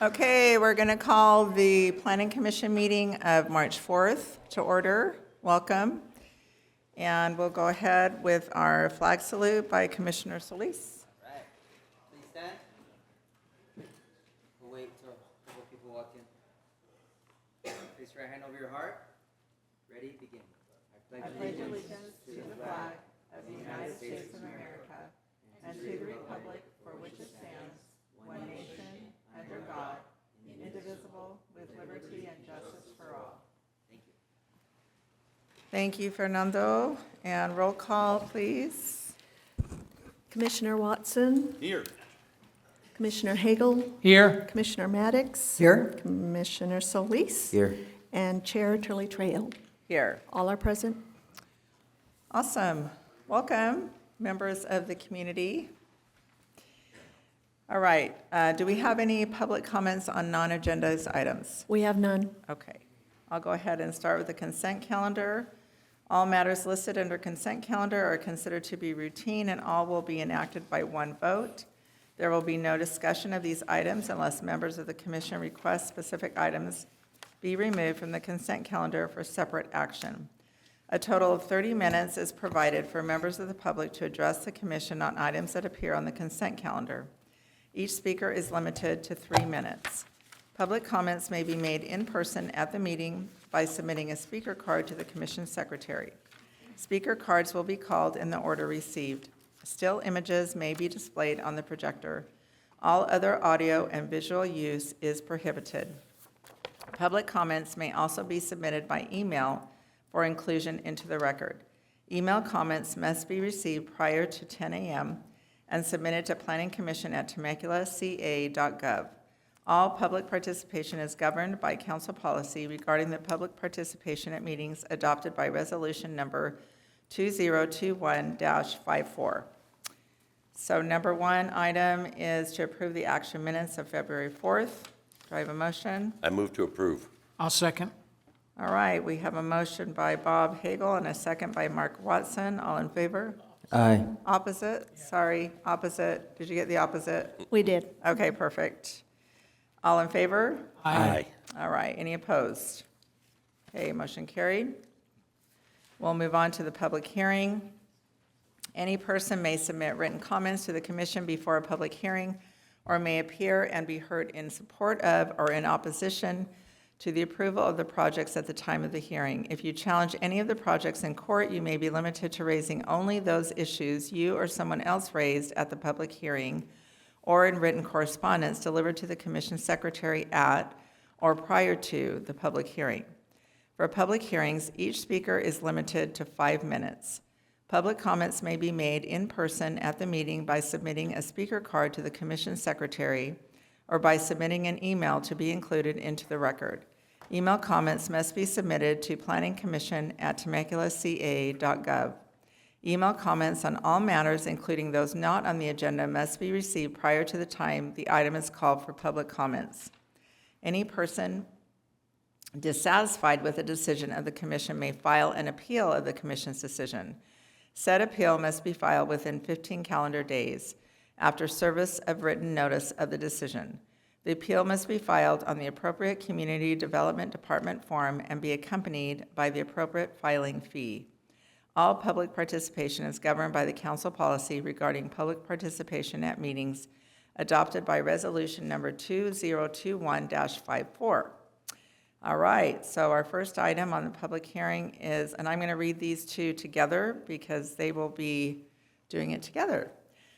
Okay, we're going to call the Planning Commission meeting of March 4th to order. Welcome. And we'll go ahead with our flag salute by Commissioner Solis. All right. Please stand. We'll wait till people walk in. Place your right hand over your heart. Ready? Begin. I pledge allegiance to the flag of the United States of America and to the republic for which it stands, one nation, under God, indivisible, with liberty and justice for all. Thank you. Thank you, Fernando. And roll call, please. Commissioner Watson, Here. Commissioner Hagel, Here. Commissioner Maddox, Here. Commissioner Solis, Here. and Chair Turley Trail. Here. All are present. Awesome. Welcome, members of the community. All right. Do we have any public comments on non-agendized items? We have none. Okay. I'll go ahead and start with the consent calendar. All matters listed under consent calendar are considered to be routine, and all will be enacted by one vote. There will be no discussion of these items unless members of the commission request specific items be removed from the consent calendar for separate action. A total of 30 minutes is provided for members of the public to address the commission on items that appear on the consent calendar. Each speaker is limited to 3 minutes. Public comments may be made in person at the meeting by submitting a speaker card to the commission secretary. Speaker cards will be called in the order received. Still images may be displayed on the projector. All other audio and visual use is prohibited. Public comments may also be submitted by email for inclusion into the record. Email comments must be received prior to 10 a.m. and submitted to planningcommission@temeculaca.gov. All public participation is governed by council policy regarding the public participation at meetings adopted by resolution number 2021-54. So number one item is to approve the action minutes of February 4th. Do I have a motion? I move to approve. I'll second. All right, we have a motion by Bob Hagel and a second by Mark Watson. All in favor? Aye. Opposite? Sorry, opposite. Did you get the opposite? We did. Okay, perfect. All in favor? Aye. All right, any opposed? Okay, motion carried. We'll move on to the public hearing. Any person may submit written comments to the commission before a public hearing or may appear and be heard in support of or in opposition to the approval of the projects at the time of the hearing. If you challenge any of the projects in court, you may be limited to raising only those issues you or someone else raised at the public hearing or in written correspondence delivered to the commission secretary at or prior to the public hearing. For public hearings, each speaker is limited to 5 minutes. Public comments may be made in person at the meeting by submitting a speaker card to the commission secretary or by submitting an email to be included into the record. Email comments must be submitted to planningcommission@temeculaca.gov. Email comments on all matters, including those not on the agenda, must be received prior to the time the item is called for public comments. Any person dissatisfied with a decision of the commission may file an appeal of the commission's decision. Said appeal must be filed within 15 calendar days after service of written notice of the decision. The appeal must be filed on the appropriate Community Development Department form and be accompanied by the appropriate filing fee. All public participation is governed by the council policy regarding public participation at meetings adopted by resolution number 2021-54. All right, so our first item on the public hearing is, and I'm going to read these two together because they will be doing it together.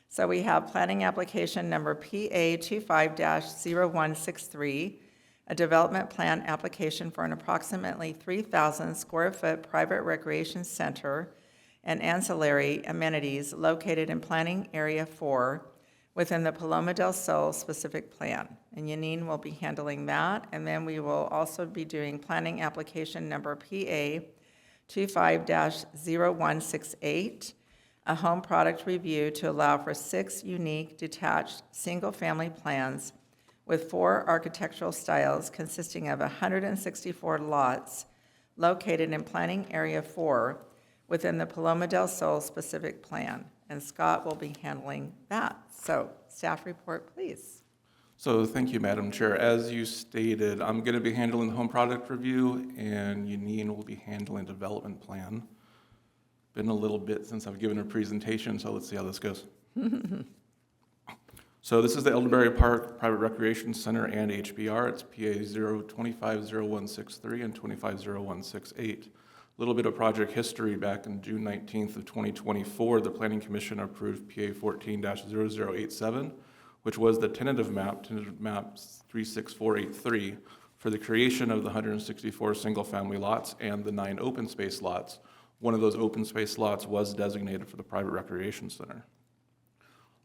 So we have planning application number PA 25-0163, a development plan application for an approximately 3,000 square foot private recreation center and ancillary amenities located in planning area 4 within the Paloma del Sol specific plan. And Yanine will be handling that. And then we will also be doing planning application number PA 25-0168, a home product review to allow for 6 unique detached single-family plans with 4 architectural styles consisting of 164 lots located in planning area 4 within the Paloma del Sol specific plan. And Scott will be handling that. So staff report, please. So thank you, Madam Chair. As you stated, I'm going to be handling the home product review, and Yanine will be handling development plan. Been a little bit since I've given a presentation, so let's see how this goes. So this is the Elderberry Park Private Recreation Center and HBR. It's PA 0250163 and 250168. A little bit of project history. Back in June 19th of 2024, the Planning Commission approved PA 14-0087, which was the tentative map 36483, for the creation of the 164 single-family lots and the 9 open space lots. One of those open space lots was designated for the private recreation center.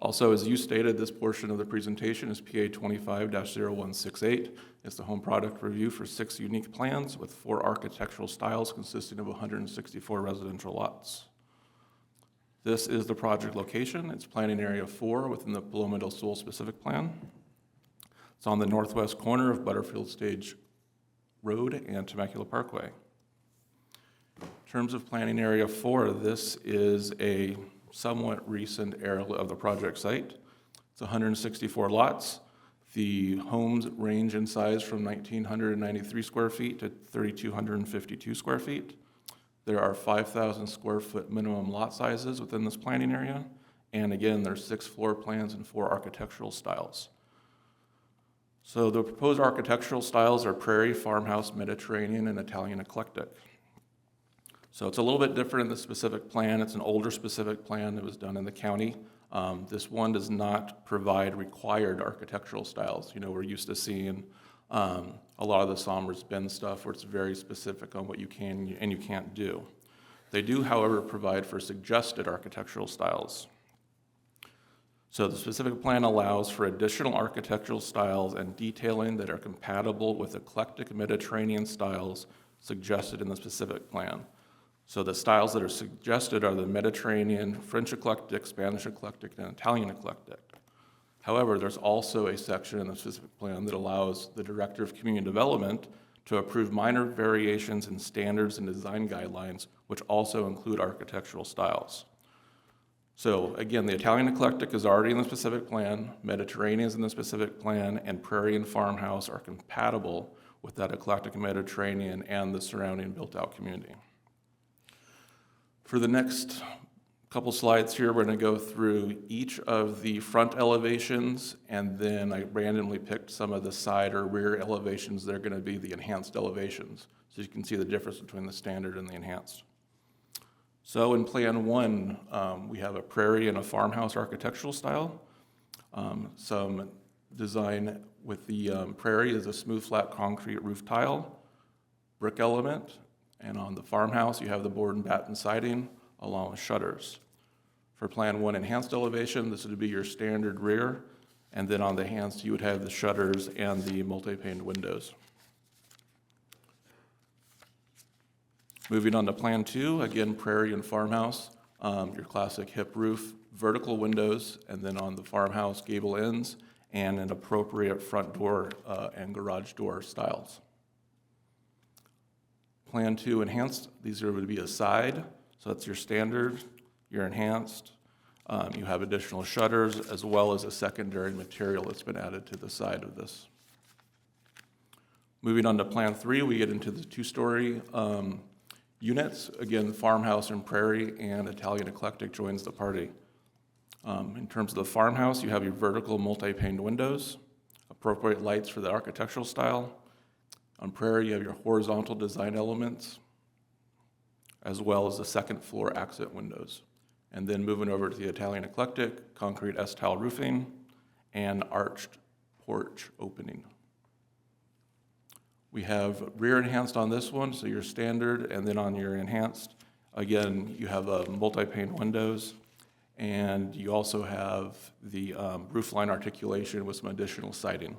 Also, as you stated, this portion of the presentation is PA 25-0168. It's the home product review for 6 unique plans with 4 architectural styles consisting of 164 residential lots. This is the project location. It's planning area 4 within the Paloma del Sol specific plan. It's on the northwest corner of Butterfield Stage Road and Temecula Parkway. In terms of planning area 4, this is a somewhat recent area of the project site. It's 164 lots. The homes range in size from 1,993 square feet to 3,252 square feet. There are 5,000 square foot minimum lot sizes within this planning area. And again, there's 6 floor plans and 4 architectural styles. So the proposed architectural styles are prairie, farmhouse, Mediterranean, and Italian eclectic. So it's a little bit different in the specific plan. It's an older specific plan that was done in the county. This one does not provide required architectural styles. You know, we're used to seeing a lot of the Somers Bend stuff where it's very specific on what you can and you can't do. They do, however, provide for suggested architectural styles. So the specific plan allows for additional architectural styles and detailing that are compatible with eclectic Mediterranean styles suggested in the specific plan. So the styles that are suggested are the Mediterranean, French eclectic, Spanish eclectic, and Italian eclectic. However, there's also a section in the specific plan that allows the Director of Community Development to approve minor variations in standards and design guidelines, which also include architectural styles. So again, the Italian eclectic is already in the specific plan, Mediterranean is in the specific plan, and prairie and farmhouse are compatible with that eclectic Mediterranean and the surrounding built-out community. For the next couple slides here, we're going to go through each of the front elevations, and then I randomly picked some of the side or rear elevations that are going to be the enhanced elevations, so you can see the difference between the standard and the enhanced. So in Plan 1, we have a prairie and a farmhouse architectural style. Some design with the prairie is a smooth, flat concrete roof tile, brick element, and on the farmhouse, you have the board and batten siding along with shutters. For Plan 1 enhanced elevation, this would be your standard rear, and then on the enhanced, you would have the shutters and the multi-paned windows. Moving on to Plan 2, again, prairie and farmhouse, your classic hip roof, vertical windows, and then on the farmhouse, gable ends, and an appropriate front door and garage door styles. Plan 2 enhanced, these are going to be a side, so that's your standard, your enhanced. You have additional shutters as well as a secondary material that's been added to the side of this. Moving on to Plan 3, we get into the 2-story units. Again, farmhouse and prairie and Italian eclectic joins the party. In terms of the farmhouse, you have your vertical multi-paned windows, appropriate lights for the architectural style. On prairie, you have your horizontal design elements, as well as the second floor accent windows. And then moving over to the Italian eclectic, concrete S-tile roofing, and arched porch opening. We have rear enhanced on this one, so your standard, and then on your enhanced, again, you have multi-pane windows, and you also have the roof line articulation with some additional siding.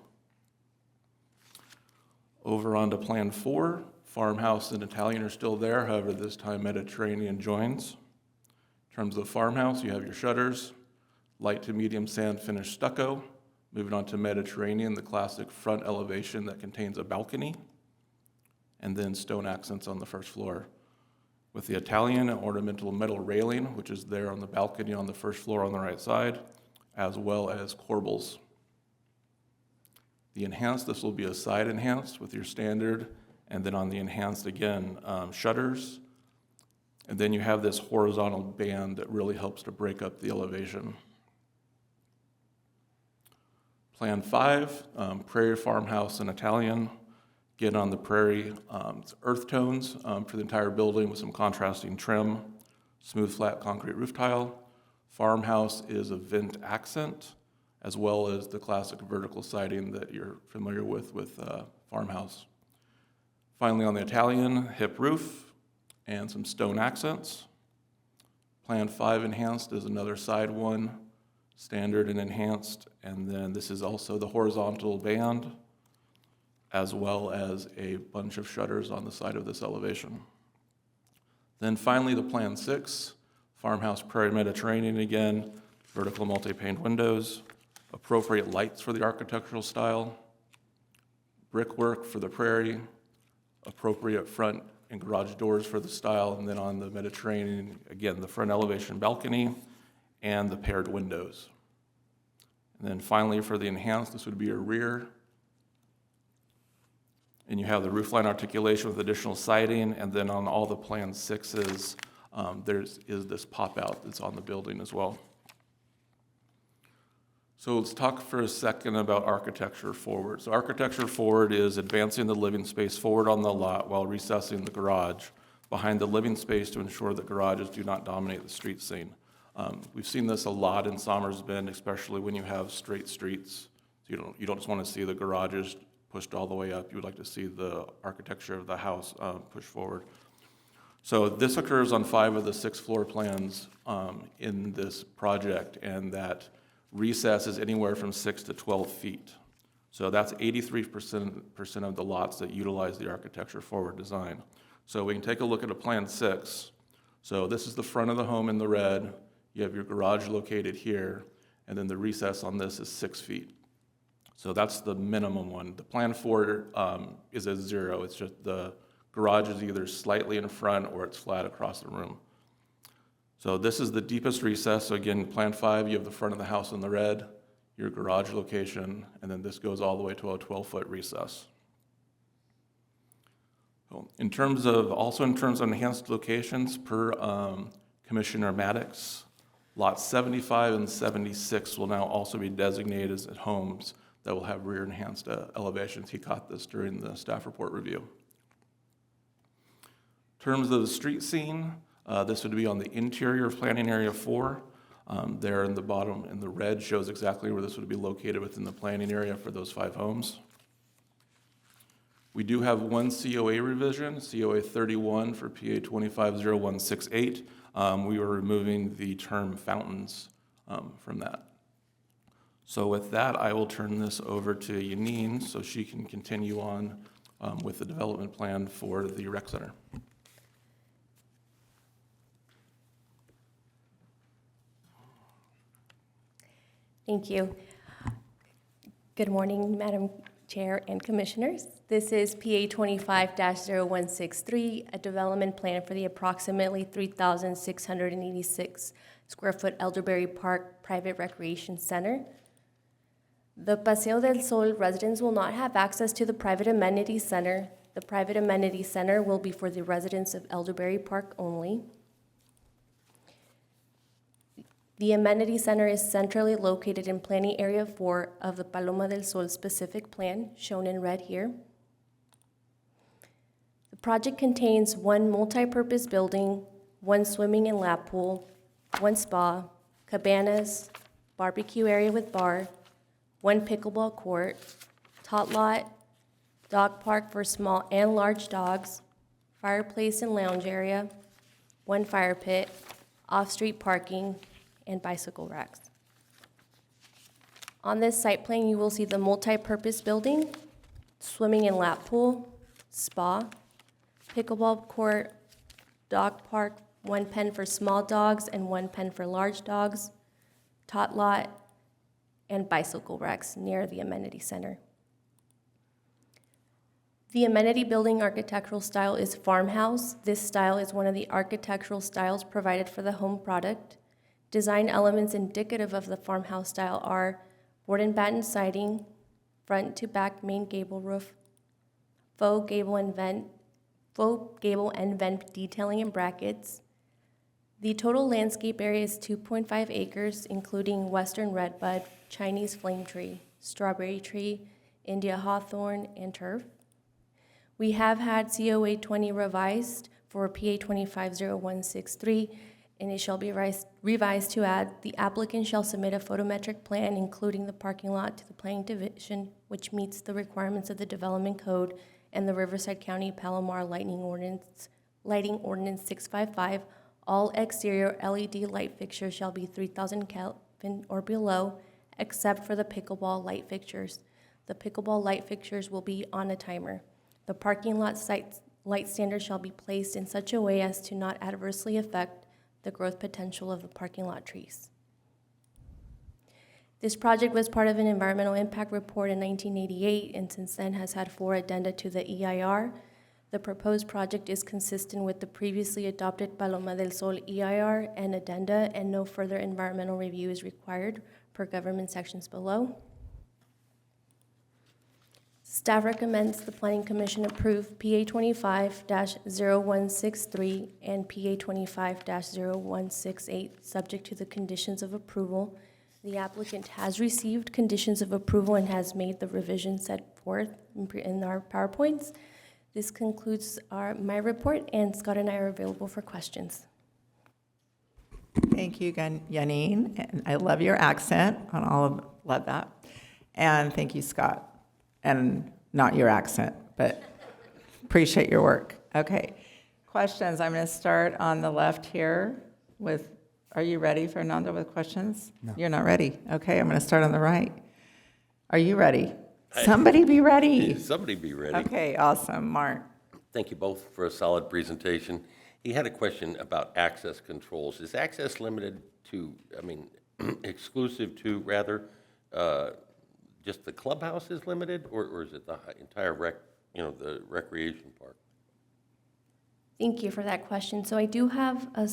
Over onto Plan 4, farmhouse and Italian are still there, however, this time Mediterranean joins. In terms of the farmhouse, you have your shutters, light to medium sand finished stucco. Moving on to Mediterranean, the classic front elevation that contains a balcony, and then stone accents on the first floor. With the Italian, an ornamental metal railing, which is there on the balcony on the first floor on the right side, as well as corbels. The enhanced, this will be a side enhanced with your standard, and then on the enhanced again, shutters. And then you have this horizontal band that really helps to break up the elevation. Plan 5, Prairie Farmhouse in Italian. Again, on the prairie, it's earth tones for the entire building with some contrasting trim, smooth flat concrete roof tile. Farmhouse is a vent accent, as well as the classic vertical siding that you're familiar with farmhouse. Finally, on the Italian, hip roof and some stone accents. Plan 5 enhanced is another side one, standard and enhanced, and then this is also the horizontal band, as well as a bunch of shutters on the side of this elevation. Then finally, the Plan 6, Farmhouse Prairie Mediterranean again, vertical multi-pane windows, appropriate lights for the architectural style, brickwork for the prairie, appropriate front and garage doors for the style, and then on the Mediterranean, again, the front elevation balcony and the paired windows. And then finally, for the enhanced, this would be a rear. And you have the roofline articulation with additional siding, and then on all the Plan 6s, is this pop-out that's on the building as well. So let's talk for a second about architecture forward. So architecture forward is advancing the living space forward on the lot while recessing the garage behind the living space to ensure that garages do not dominate the street scene. We've seen this a lot in Somers Bend, especially when you have straight streets. So you don't just want to see the garages pushed all the way up. You would like to see the architecture of the house pushed forward. So this occurs on 5 of the 6 floor plans in this project, and that recess is anywhere from 6 to 12 feet. So that's 83% of the lots that utilize the architecture forward design. So we can take a look at a Plan 6. So this is the front of the home in the red. You have your garage located here, and then the recess on this is 6 feet. So that's the minimum one. The Plan 4 is a 0. It's just the garage is either slightly in front or it's flat across the room. So this is the deepest recess. So again, Plan 5, you have the front of the house in the red, your garage location, and then this goes all the way to a 12-foot recess. So in terms of enhanced locations per Commissioner Maddox, lots 75 and 76 will now also be designated as homes that will have rear enhanced elevations. He caught this during the staff report review. In terms of the street scene, this would be on the interior of planning area 4. There in the bottom in the red shows exactly where this would be located within the planning area for those 5 homes. We do have one COA revision, COA 31 for PA 250168. We were removing the term fountains from that. So with that, I will turn this over to Yanine so she can continue on with the development plan for the rec center. Thank you. Good morning, Madam Chair and Commissioners. This is PA 25-0163, a development plan for the approximately 3,686 square foot Elderberry Park Private Recreation Center. The Paseo del Sol residents will not have access to the private amenity center. The private amenity center will be for the residents of Elderberry Park only. The amenity center is centrally located in Planning Area 4 of the Paloma del Sol specific plan, shown in red here. The project contains one multi-purpose building, one swimming and lap pool, one spa, cabanas, barbecue area with bar, one pickleball court, tot lot, dog park for small and large dogs, fireplace and lounge area, one fire pit, off-street parking, and bicycle racks. On this site plan, you will see the multi-purpose building, swimming and lap pool, spa, pickleball court, dog park, one pen for small dogs and one pen for large dogs, tot lot, and bicycle racks near the amenity center. The amenity building architectural style is farmhouse. This style is one of the architectural styles provided for the home product. Design elements indicative of the farmhouse style are board and batten siding, front-to-back main gable roof, faux gable and vent detailing in brackets. The total landscape area is 2.5 acres, including western redbud, Chinese flame tree, strawberry tree, India hawthorn, and turf. We have had COA 20 revised for PA 250163, and it shall be revised to add, the applicant shall submit a photometric plan, including the parking lot, to the planning division, which meets the requirements of the development code and the Riverside County Palomar Lighting Ordinance 655. All exterior LED light fixtures shall be 3,000 Kelvin or below, except for the pickleball light fixtures. The pickleball light fixtures will be on a timer. The parking lot site light standards shall be placed in such a way as to not adversely affect the growth potential of the parking lot trees. This project was part of an environmental impact report in 1988, and since then has had 4 addenda to the EIR. The proposed project is consistent with the previously adopted Paloma del Sol EIR and addenda, and no further environmental review is required per government sections below. Staff recommends the Planning Commission approve PA 25-0163 and PA 25-0168, subject to the conditions of approval. The applicant has received conditions of approval and has made the revisions set forth in our PowerPoints. This concludes my report, and Scott and I are available for questions. Thank you, Janine, and I love your accent on love that. And thank you, Scott. And not your accent, but appreciate your work. Okay, questions. I'm going to start on the left here with, are you ready, Fernando, with questions? No. You're not ready. Okay, I'm going to start on the right. Are you ready? Somebody be ready. Somebody be ready. Okay, awesome. Mark. Thank you both for a solid presentation. He had a question about access controls. Is access limited to, exclusive to, rather, just the clubhouse is limited, or is it the entire the recreation park? Thank you for that question. So I do have a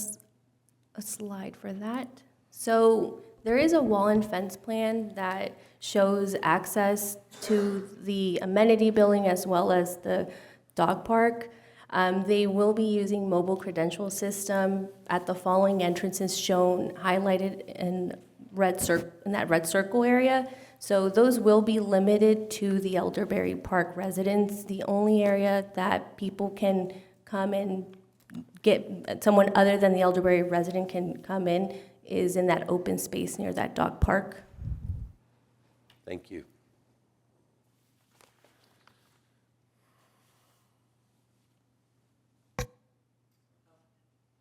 slide for that. So there is a wall and fence plan that shows access to the amenity building as well as the dog park. They will be using mobile credential system at the following entrances shown highlighted in that red circle area. So those will be limited to the Elderberry Park residents. The only area that people can come and get, someone other than the Elderberry resident can come in, is in that open space near that dog park. Thank you.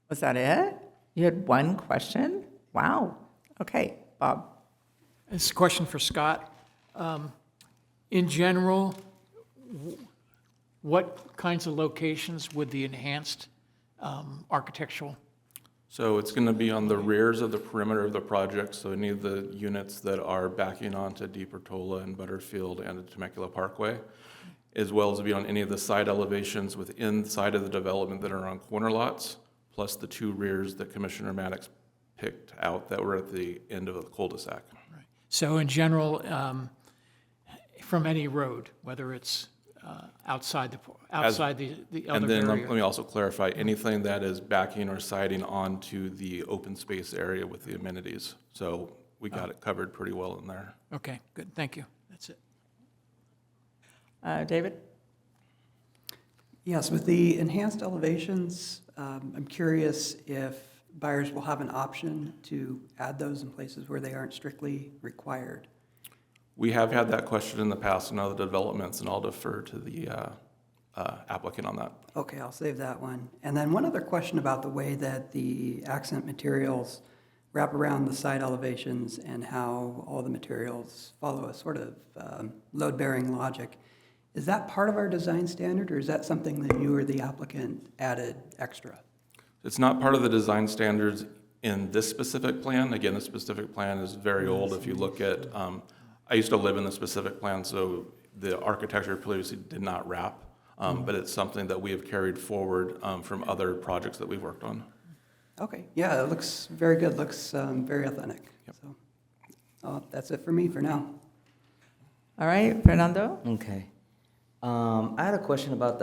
Was that it? You had one question? Wow. Okay, Bob. This is a question for Scott. In general, what kinds of locations would the enhanced architectural? So it's going to be on the rears of the perimeter of the project, so any of the units that are backing onto Deeper Tola and Butterfield and the Temecula Parkway, as well as be on any of the side elevations within the side of the development that are on corner lots, plus the 2 rears that Commissioner Maddox picked out that were at the end of the cul-de-sac. Right. So in general, from any road, whether it's outside the And elder then area. let me also clarify, anything that is backing or siding onto the open space area with the amenities. So we got it covered pretty well in there. Okay, good, thank you. That's it. David? Yes, with the enhanced elevations, I'm curious if buyers will have an option to add those in places where they aren't strictly required. We have had that question in the past in other developments, and I'll defer to the applicant on that. Okay, I'll save that one. And then one other question about the way that the accent materials wrap around the side elevations and how all the materials follow a sort of load-bearing logic. Is that part of our design standard, or is that something that you or the applicant added extra? It's not part of the design standards in this specific plan. Again, the specific plan is very old. If you look at, I used to live in the specific plan, so the architecture previously did not wrap, but it's something that we have carried forward from other projects that we've worked on. Okay, yeah, it looks very good, looks very authentic. Yep. So, that's it for me for now. All right, Fernando? Okay. I had a question about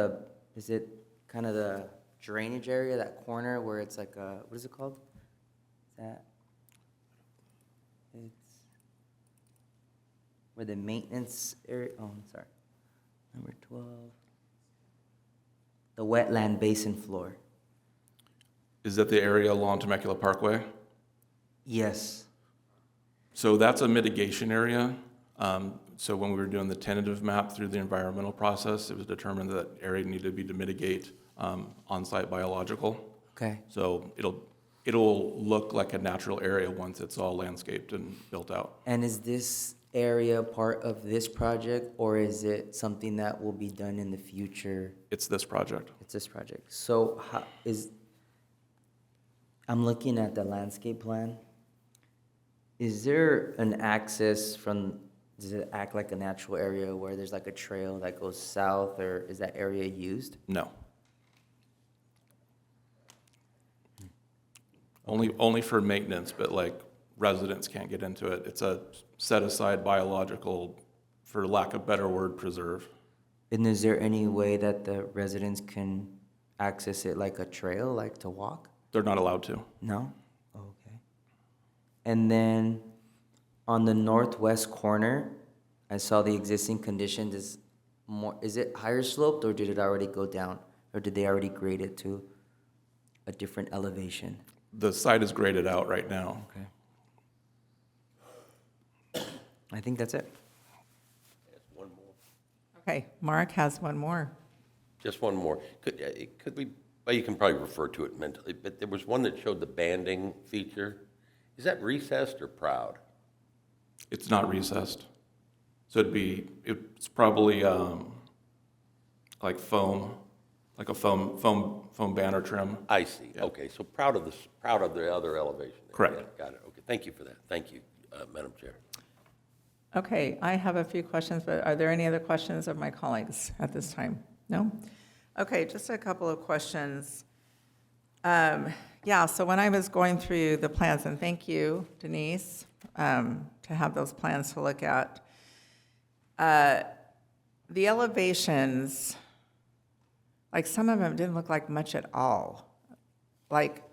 is it kind of the drainage area, that corner where it's like what is it called? It's where the maintenance area, oh, I'm sorry. Number 12. The wetland basin floor. Is that the area along Temecula Parkway? Yes. So that's a mitigation area. So when we were doing the tentative map through the environmental process, it was determined that area needed to be to mitigate on-site biological. Okay. So it'll look like a natural area once it's all landscaped and built out. And is this area part of this project, or is it something that will be done in the future? It's this project. It's this project. So I'm looking at the landscape plan. Is there an access does it act like a natural area where there's like a trail that goes south, or is that area used? No. Only for maintenance, but like residents can't get into it. It's a set-aside biological, for lack of better word, preserve. And is there any way that the residents can access it like a trail, like to walk? They're not allowed to. No? Okay. And then on the northwest corner, I saw the existing conditions is it higher sloped, or did it already go down? Or did they already grade it to a different elevation? The site is graded out right now. Okay. I think that's it. One more. Okay, Mark has one more. Just one more. Could we, well, you can probably refer to it mentally, but there was one that showed the banding feature. Is that recessed or proud? It's not recessed. So it's probably like foam, like a foam banner trim. I see. Okay, so proud of the other elevation. Correct. Yeah, got it. Okay, thank you for that. Thank you, Madam Chair. Okay, I have a few questions, but are there any other questions of my colleagues at this time? No? Okay, just a couple of questions. Yeah, so when I was going through the plans, and thank you, Denise, to have those plans to look at, the elevations, like some of them didn't look like much at all. Like,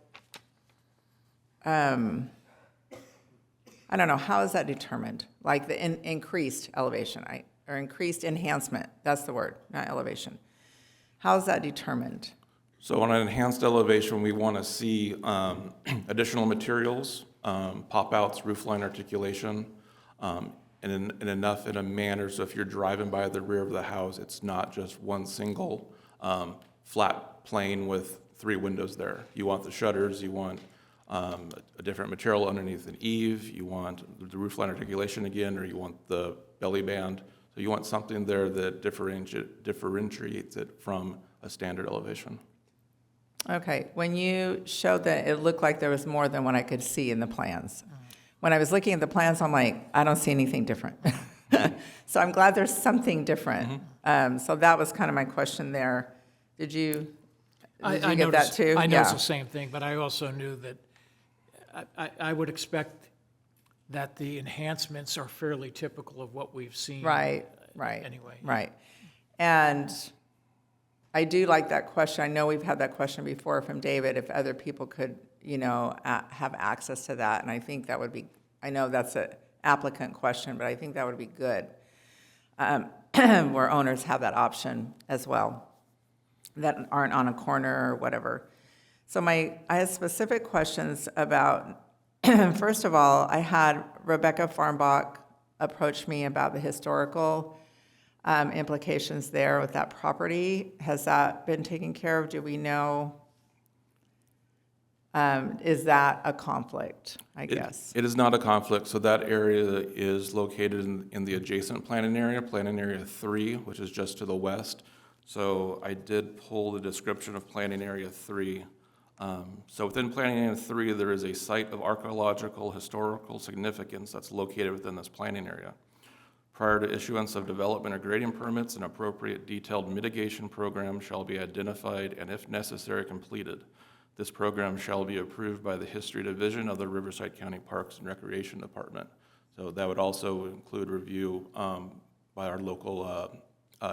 I don't know, how is that determined? Like the increased elevation, or increased enhancement, that's the word, not elevation. How is that determined? So on an enhanced elevation, we want to see additional materials, pop-outs, roofline articulation, and enough in a manner so if you're driving by the rear of the house, it's not just one single flat plane with 3 windows there. You want the shutters, you want a different material underneath an eave, you want the roofline articulation again, or you want the belly band. So you want something there that differentiates it from a standard elevation. Okay, when you showed that, it looked like there was more than what I could see in the plans. When I was looking at the plans, I'm like, I don't see anything different. So I'm glad there's something different. So that was kind of my question there. Did you get that too? I Yeah. noticed the same thing, but I also knew that I would expect that the enhancements are fairly typical of what we've seen. Right. Anyway. Right. And I do like that question. I know we've had that question before from David, if other people could, have access to that. And I think that would be, I know that's an applicant question, but I think that would be good, where owners have that option as well, that aren't on a corner or whatever. So I had specific questions about, first of all, I had Rebecca Farmbach approach me about the historical implications there with that property. Has that been taken care of? Do we know? Is that a conflict, I guess? It is not a conflict. So that area is located in the adjacent planning area 3, which is just to the west. So I did pull the description of planning area 3. So within planning area 3, there is a site of archaeological historical significance that's located within this planning area. Prior to issuance of development or grading permits, an appropriate detailed mitigation program shall be identified and, if necessary, completed. This program shall be approved by the History Division of the Riverside County Parks and Recreation Department. So that would also include review by our local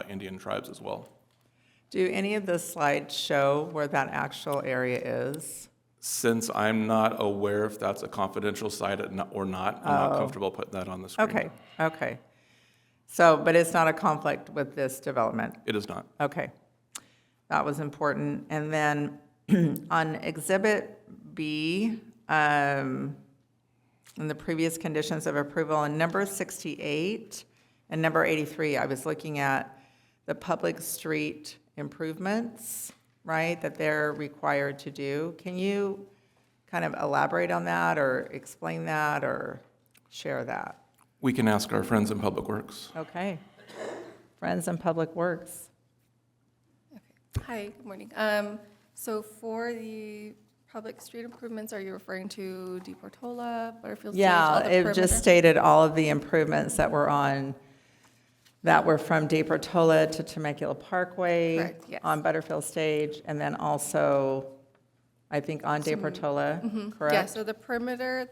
Indian tribes as well. Do any of the slides show where that actual area is? Since I'm not aware if that's a confidential site or not, I'm not comfortable putting that on the screen. Okay, okay. So, but it's not a conflict with this development? It is not. Okay, that was important. And then on Exhibit B, in the previous conditions of approval, in number 68 and number 83, I was looking at the public street improvements, right, that they're required to do. Can you kind of elaborate on that or explain that or share that? We can ask our friends in Public Works. Okay. Friends in Public Works. Hi, good morning. So for the public street improvements, are you referring to De Portola, Butterfield Stage? Yeah, all the it perimeter? just stated all of the improvements that were from De Portola to Temecula Parkway. Correct, yes. On Butterfield Stage, and then also, I think, on De Portola, correct? Yeah, so the perimeter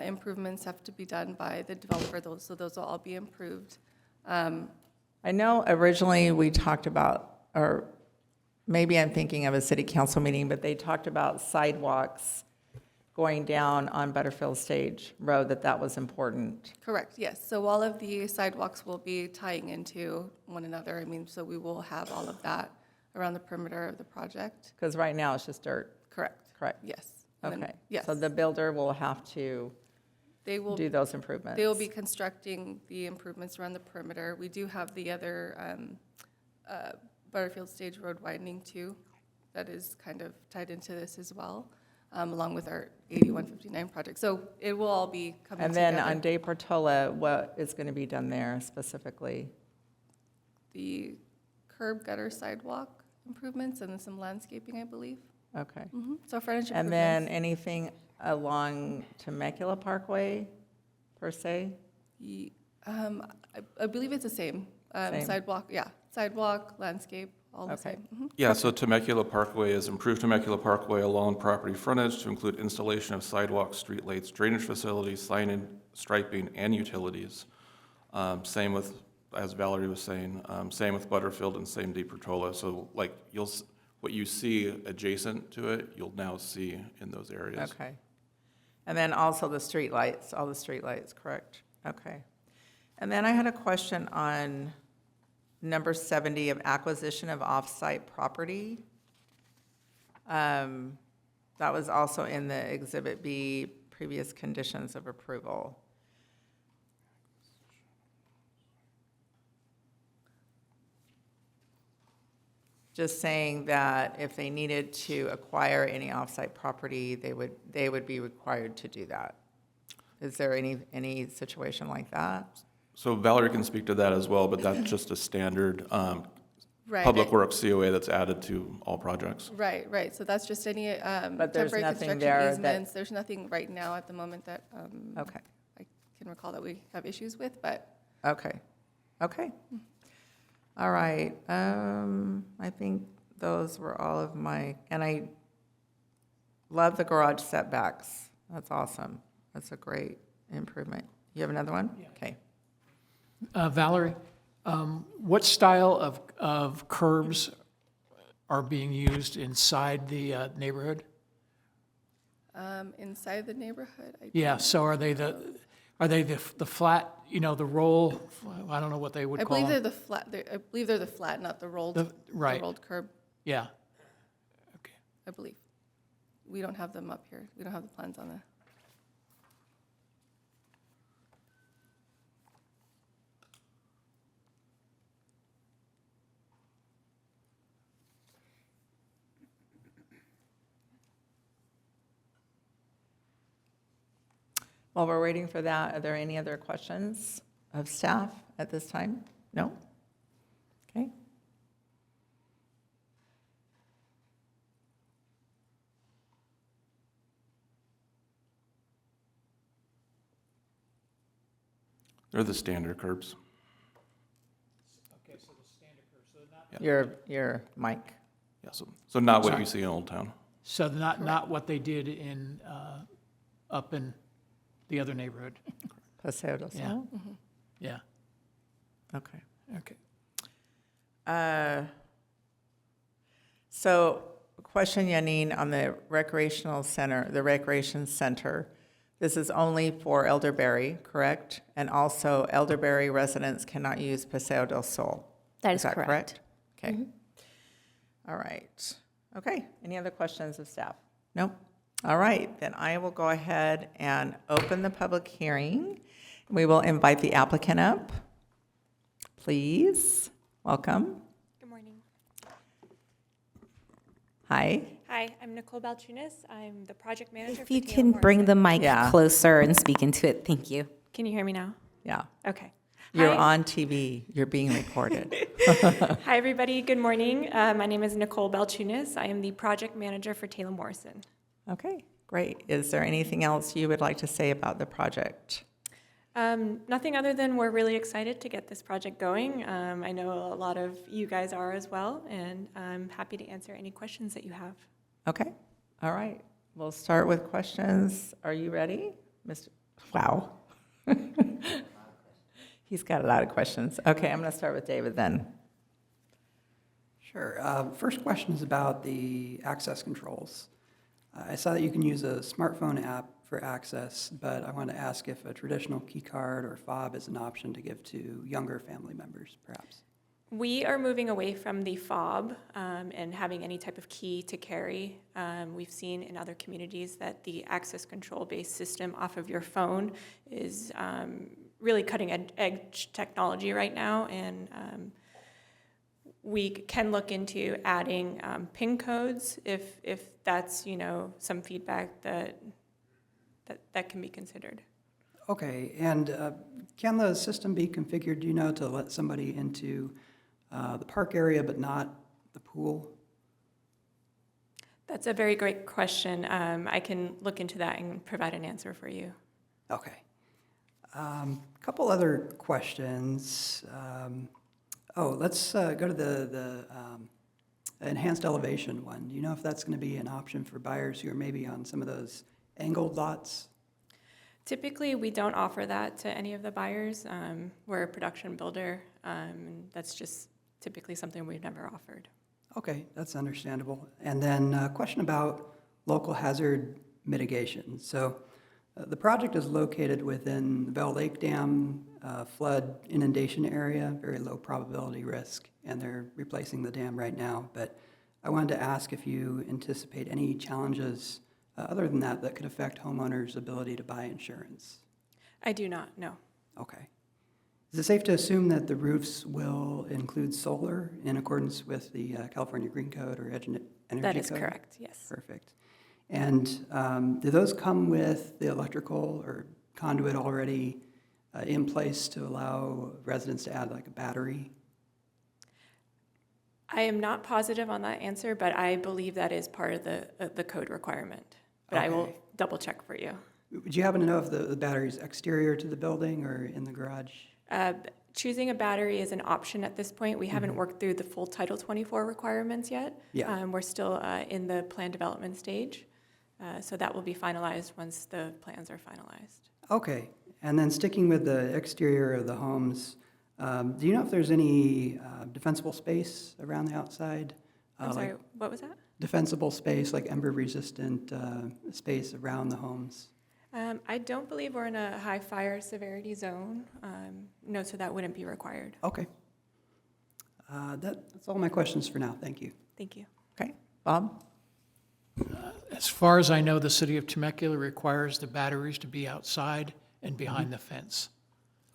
improvements have to be done by the developer, so those will all be improved. I know originally we talked about, or maybe I'm thinking of a city council meeting, but they talked about sidewalks going down on Butterfield Stage Road, that was important. Correct, yes. So all of the sidewalks will be tying into one another. I mean, so we will have all of that around the perimeter of the project. Because right now it's just dirt, Correct. correct? Yes. And then- Okay. Yes. So the builder will have to They will do those improvements. They will be constructing the improvements around the perimeter. We do have the other Butterfield Stage Road widening too, that is kind of tied into this as well, along with our 8159 project. So it will all be coming And together. then on De Portola, what is going to be done there specifically? The curb gutter sidewalk improvements and then some landscaping, I believe. Okay. So frontage And then improvements. anything along Temecula Parkway, per se? I believe it's the same. Same. Sidewalk, landscape, all the Okay. same. Mhm. Yeah, so Temecula Parkway is improved Temecula Parkway along property frontage to include installation of sidewalks, street lights, drainage facilities, signage, striping, and utilities. Same with, as Valerie was saying, same with Butterfield and same De Portola. So like what you see adjacent to it, you'll now see in those areas. Okay. And then also the streetlights, all the streetlights, correct? Okay. And then I had a question on number 70 of acquisition of off-site property. That was also in the Exhibit B, previous conditions of approval. Just saying that if they needed to acquire any off-site property, they would be required to do that. Is there any situation like that? So Valerie can speak to that as well, but that's just a standard Right. Public Works COA that's added to all projects. Right. So that's just any But there's temporary nothing construction there that- easements. There's nothing right now at the moment that Okay, I can recall that we have issues with, but okay. All right, I think those were all of my, and I love the garage setbacks. That's awesome. That's a great improvement. You have another one? Okay. Valerie, what style of curbs are being used inside the neighborhood? inside the neighborhood, Yeah, so are they the flat, the roll, I don't know what they would I call believe they're them? the flat, I believe they're the flat, not the rolled, The- right. the rolled curb, Yeah. Okay. I believe. We don't have them up here. We don't have the plans on the. While we're waiting for that, are there any other questions of staff at this time? No? Okay. They're the standard curbs. Okay, so the standard curve, so not. Your mic. Yeah, so not what Sorry. you see in Old Town. So not what they did up in the other neighborhood? Paseo del Yeah. Sol? Yeah, Okay. okay. So, question, Janine, on the recreation center. This is only for Elderberry, correct? And also Elderberry residents cannot use Paseo del Sol? That is correct. Okay. All right. Okay. Any other questions of staff? Nope. All right. Then I will go ahead and open the public hearing. We will invite the applicant up. Please. Welcome. Good morning. Hi. Hi, I'm Nicole Balchunas. I'm the project manager If for you Taylor can bring the Morrison. mic Yeah. closer and speak into it, thank you. Can you hear me now? Yeah. Okay. You're Hi. on TV. You're being recorded. Hi, everybody. Good morning. My name is Nicole Balchunas. I am the project manager for Taylor Morrison. Okay, great. Is there anything else you would like to say about the project? Nothing other than we're really excited to get this project going. I know a lot of you guys are as well, and I'm happy to answer any questions that you have. Okay, all right. We'll start with questions. Are you ready, Mr.? Wow. He's got a lot of questions. Okay, I'm going to start with David then. Sure. First question is about the access controls. I saw that you can use a smartphone app for access, but I want to ask if a traditional key card or fob is an option to give to younger family members, perhaps. We are moving away from the fob and having any type of key to carry. We've seen in other communities that the access control-based system off of your phone is really cutting-edge technology right now, and we can look into adding PIN codes if that's some feedback that can be considered. Okay, and can the system be configured, do you know, to let somebody into the park area but not the pool? That's a very great question. I can look into that and provide an answer for you. Okay. Couple other questions. Let's go to the enhanced elevation one. Do you know if that's going to be an option for buyers who are maybe on some of those angled lots? Typically, we don't offer that to any of the buyers. We're a production builder, and that's just typically something we've never offered. Okay, that's understandable. And then a question about local hazard mitigation. So the project is located within the Bell Lake Dam flood inundation area, very low probability risk, and they're replacing the dam right now. But I wanted to ask if you anticipate any challenges other than that could affect homeowners' ability to buy insurance. I do not, no. Okay. Is it safe to assume that the roofs will include solar in accordance with the California Green Code or Energy Code? That is correct, yes. Perfect. And do those come with the electrical or conduit already in place to allow residents to add like a battery? I am not positive on that answer, but I believe that is part of the code requirement. But I will Okay. double check for you. Would you happen to know if the battery is exterior to the building or in the garage? Choosing a battery is an option at this point. We haven't worked through the full Title 24 requirements yet. Yeah. We're still in the plan development stage. So that will be finalized once the plans are finalized. Okay. And then sticking with the exterior of the homes, do you know if there's any defensible space around the outside? I'm sorry, what was that? Defensible space, like ember-resistant space around the homes? I don't believe we're in a high fire severity zone. No, so that wouldn't be required. Okay. That's all my questions for now. Thank you. Thank you. Okay, Bob? As far as I know, the city of Temecula requires the batteries to be outside and behind the fence.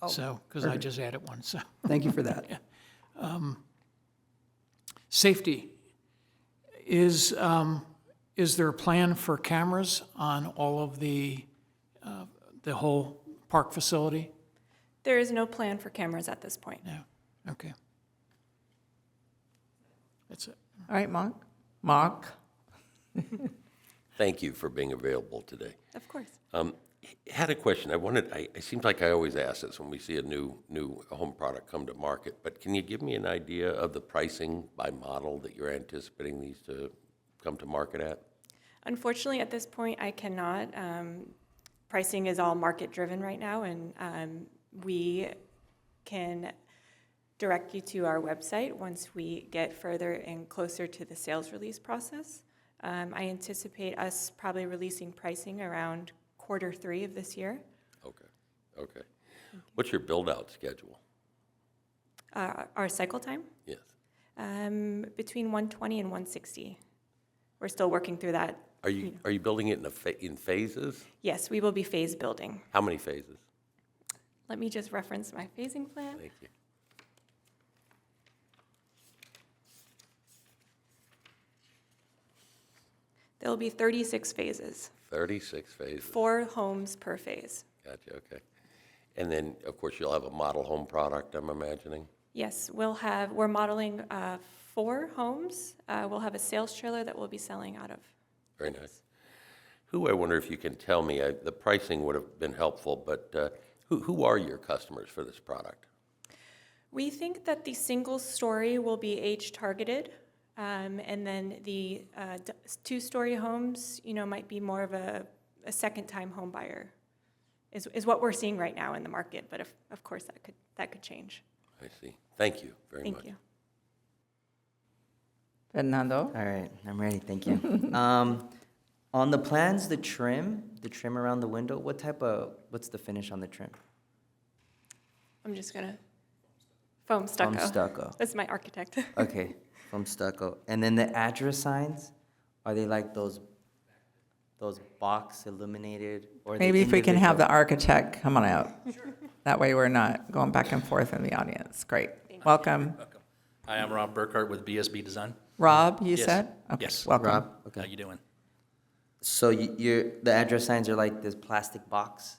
Oh, So, because I perfect. just added one, so. Thank you for that. Safety. Is there a plan for cameras on all of the whole park facility? There is no plan for cameras at this point. No, okay. That's it. All right, Mark? Thank you for being available today. Of course. Had a question. It seems like I always ask this when we see a new home product come to market, but can you give me an idea of the pricing by model that you're anticipating these to come to market at? Unfortunately, at this point, I cannot. Pricing is all market-driven right now, and we can direct you to our website once we get further and closer to the sales release process. I anticipate us probably releasing pricing around Q3 of this year. Okay, okay. What's your build-out schedule? Our cycle time, Yes. between 120 and 160. We're still working through that. Are you building it in phases? Yes, we will be phase building. How many phases? Let me just reference my phasing plan. Thank you. There will be 36 phases, 36 phases. 4 homes per phase. Gotcha, okay. And then, of course, you'll have a model home product, I'm imagining? Yes, we're modeling 4 homes. We'll have a sales trailer that we'll be selling out of. Very nice. I wonder if you can tell me, the pricing would have been helpful, but who are your customers for this product? We think that the single story will be age targeted, and then the 2-story homes, might be more of a second-time home buyer, is what we're seeing right now in the market. But of course, that could change. I see. Thank you very much. Thank you. Fernando? All right, I'm ready, thank you. On the plans, the trim around the window, what's the finish on the trim? I'm just gonna foam stucco. Foam stucco. That's my architect. Okay, foam stucco. And then the address signs, are they like those box illuminated? Or are they Maybe if we can have the individual? architect come on out. That way we're not going back and forth in the audience. Great. Welcome. Welcome. Hi, I'm Rob Burkhart with BSB Design. Rob, you Yes. said? Okay, Yes. welcome. Rob? How Okay. you doing? So the address signs are like this plastic box,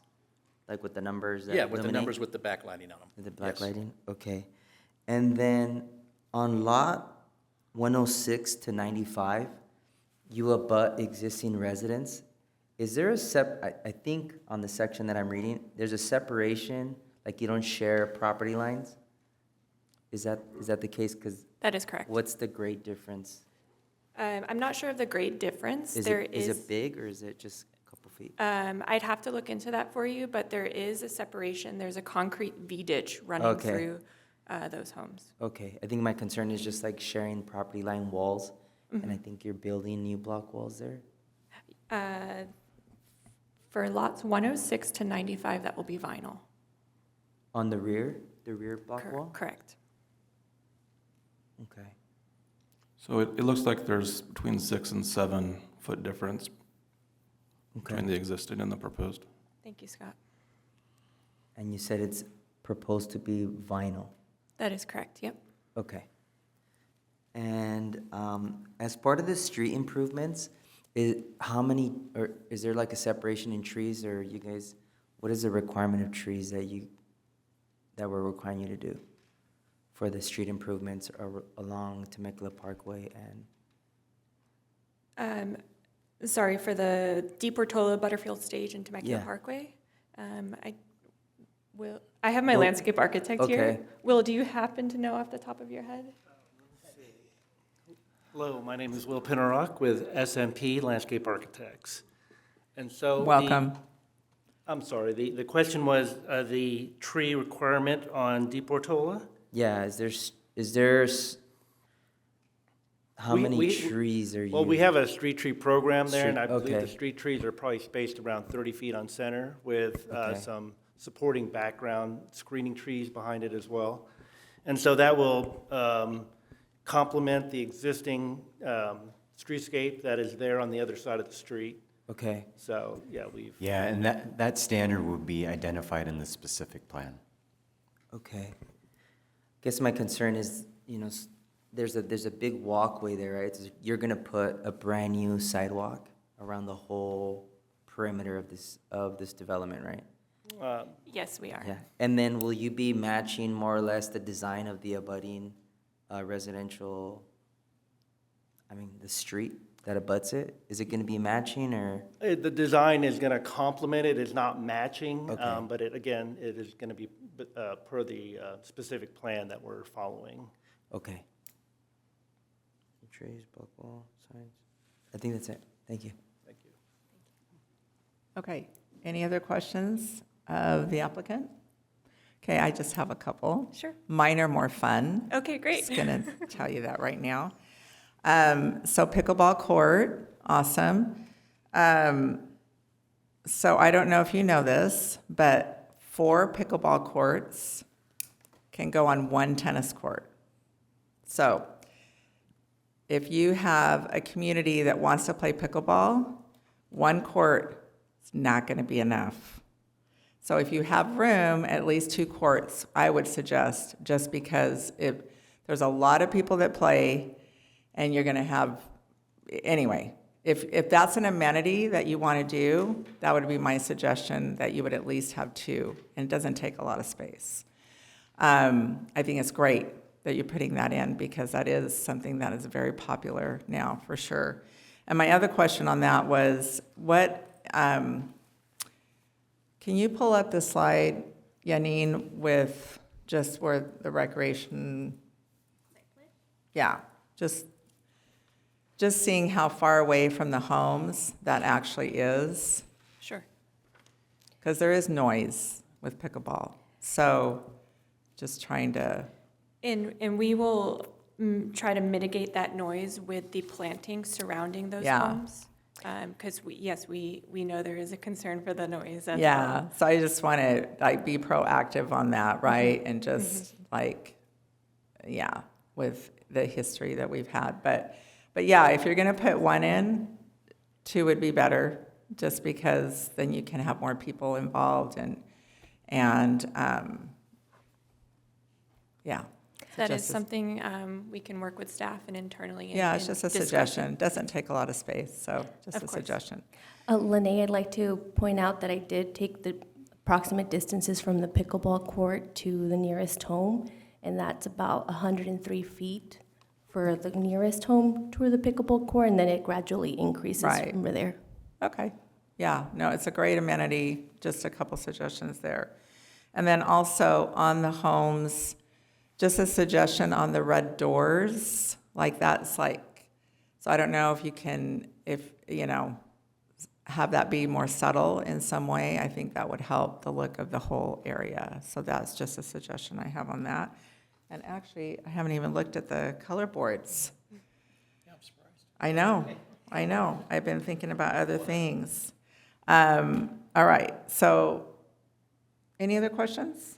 like with the numbers that Yeah, with the illuminate? numbers with the backlighting on them. With the black Yes. lighting? Okay. And then on lot 106 to 95, you abut existing residents. Is there I think on the section that I'm reading, there's a separation, like you don't share property lines? Is that the case? Because That is correct. what's the grade difference? I'm not sure of the grade difference. Is it big or is it just a couple feet? I'd have to look into that for you, but there is a separation. There's a concrete V-ditch running Okay. through those homes. Okay, I think my concern is just like sharing property line walls, and I think you're building new block walls there. For lots 106 to 95, that will be vinyl. On the rear block wall? Correct. Okay. So it looks like there's between 6 and 7 foot difference between Okay. the existing and the proposed. Thank you, Scott. And you said it's proposed to be vinyl. That is correct, yep. Okay. And as part of the street improvements, is there like a separation in trees, or you guys, what is the requirement of trees that we're requiring you to do for the street improvements along Temecula Parkway and? Sorry, for the Deep Portola Butterfield Stage and Temecula Yeah. Parkway? I have my landscape architect here. Okay. Will, do you happen to know off the top of your head? Hello, my name is Will Pinnerock with SMP Landscape Architects. And so. Welcome. I'm sorry, the question was the tree requirement on Deep Portola? Yeah, how We- many we- trees are you? Well, we have a street tree program there, and I Street- believe okay. the street trees are probably spaced around 30 feet on center with Okay. some supporting background screening trees behind it as well. And so that will complement the existing streetscape that is there on the other side of the street. Okay, So, yeah, Yeah, and that standard will be identified in the specific plan. okay. Guess my concern is, there's a big walkway there, right? So you're gonna put a brand-new sidewalk around the whole perimeter of this development, right? Yes, we are. Yeah, and then will you be matching more or less the design of the abutting residential, the street that abuts it? Is it gonna be matching, or? The design is going to complement it, it's not matching, Okay. but it is going to be per the specific plan that we're following. Okay. Trees, block wall, signs. I think that's it. Thank you. Thank you. Okay, any other questions of the applicant? Okay, I just have a couple. Sure. Mine are more fun. Okay, great. Just gonna tell you that right now. So pickleball court, awesome. So I don't know if you know this, but 4 pickleball courts can go on 1 tennis court. So if you have a community that wants to play pickleball, 1 court is not going to be enough. So if you have room, at least 2 courts, I would suggest, just because there's a lot of people that play, and you're going to have, anyway, if that's an amenity that you want to do, that would be my suggestion, that you would at least have 2, and it doesn't take a lot of space. I think it's great that you're putting that in, because that is something that is very popular now, for sure. And my other question on that was, can you pull up the slide, Janine, with just where the recreation? Yeah, just seeing how far away from the homes that actually is, Sure. because there is noise with pickleball. So just trying to, And we will try to mitigate that noise with the planting surrounding those Yeah. homes. Because we know there is a concern for the noise as yeah. well. So I just want to be proactive on that, right? And just yeah, with the history that we've had. But yeah, if you're going to put 1 in, 2 would be better, just because then you can have more people involved and yeah. That is Just- something we can work with staff and internally. Yeah, it's in just a discussing. suggestion. Doesn't take a lot of space, so just Of a course. suggestion. Lene, I'd like to point out that I did take the approximate distances from the pickleball court to the nearest home, and that's about 103 feet for the nearest home to the pickleball court, and then it gradually increases Right. from there. Okay, yeah, no, it's a great amenity, just a couple suggestions there. And then also on the homes, just a suggestion on the red doors, so I don't know if you can, have that be more subtle in some way. I think that would help the look of the whole area. So that's just a suggestion I have on that. And actually, I haven't even looked at the color boards. Yeah, I'm surprised. I know. I've been thinking about other things. All right, so any other questions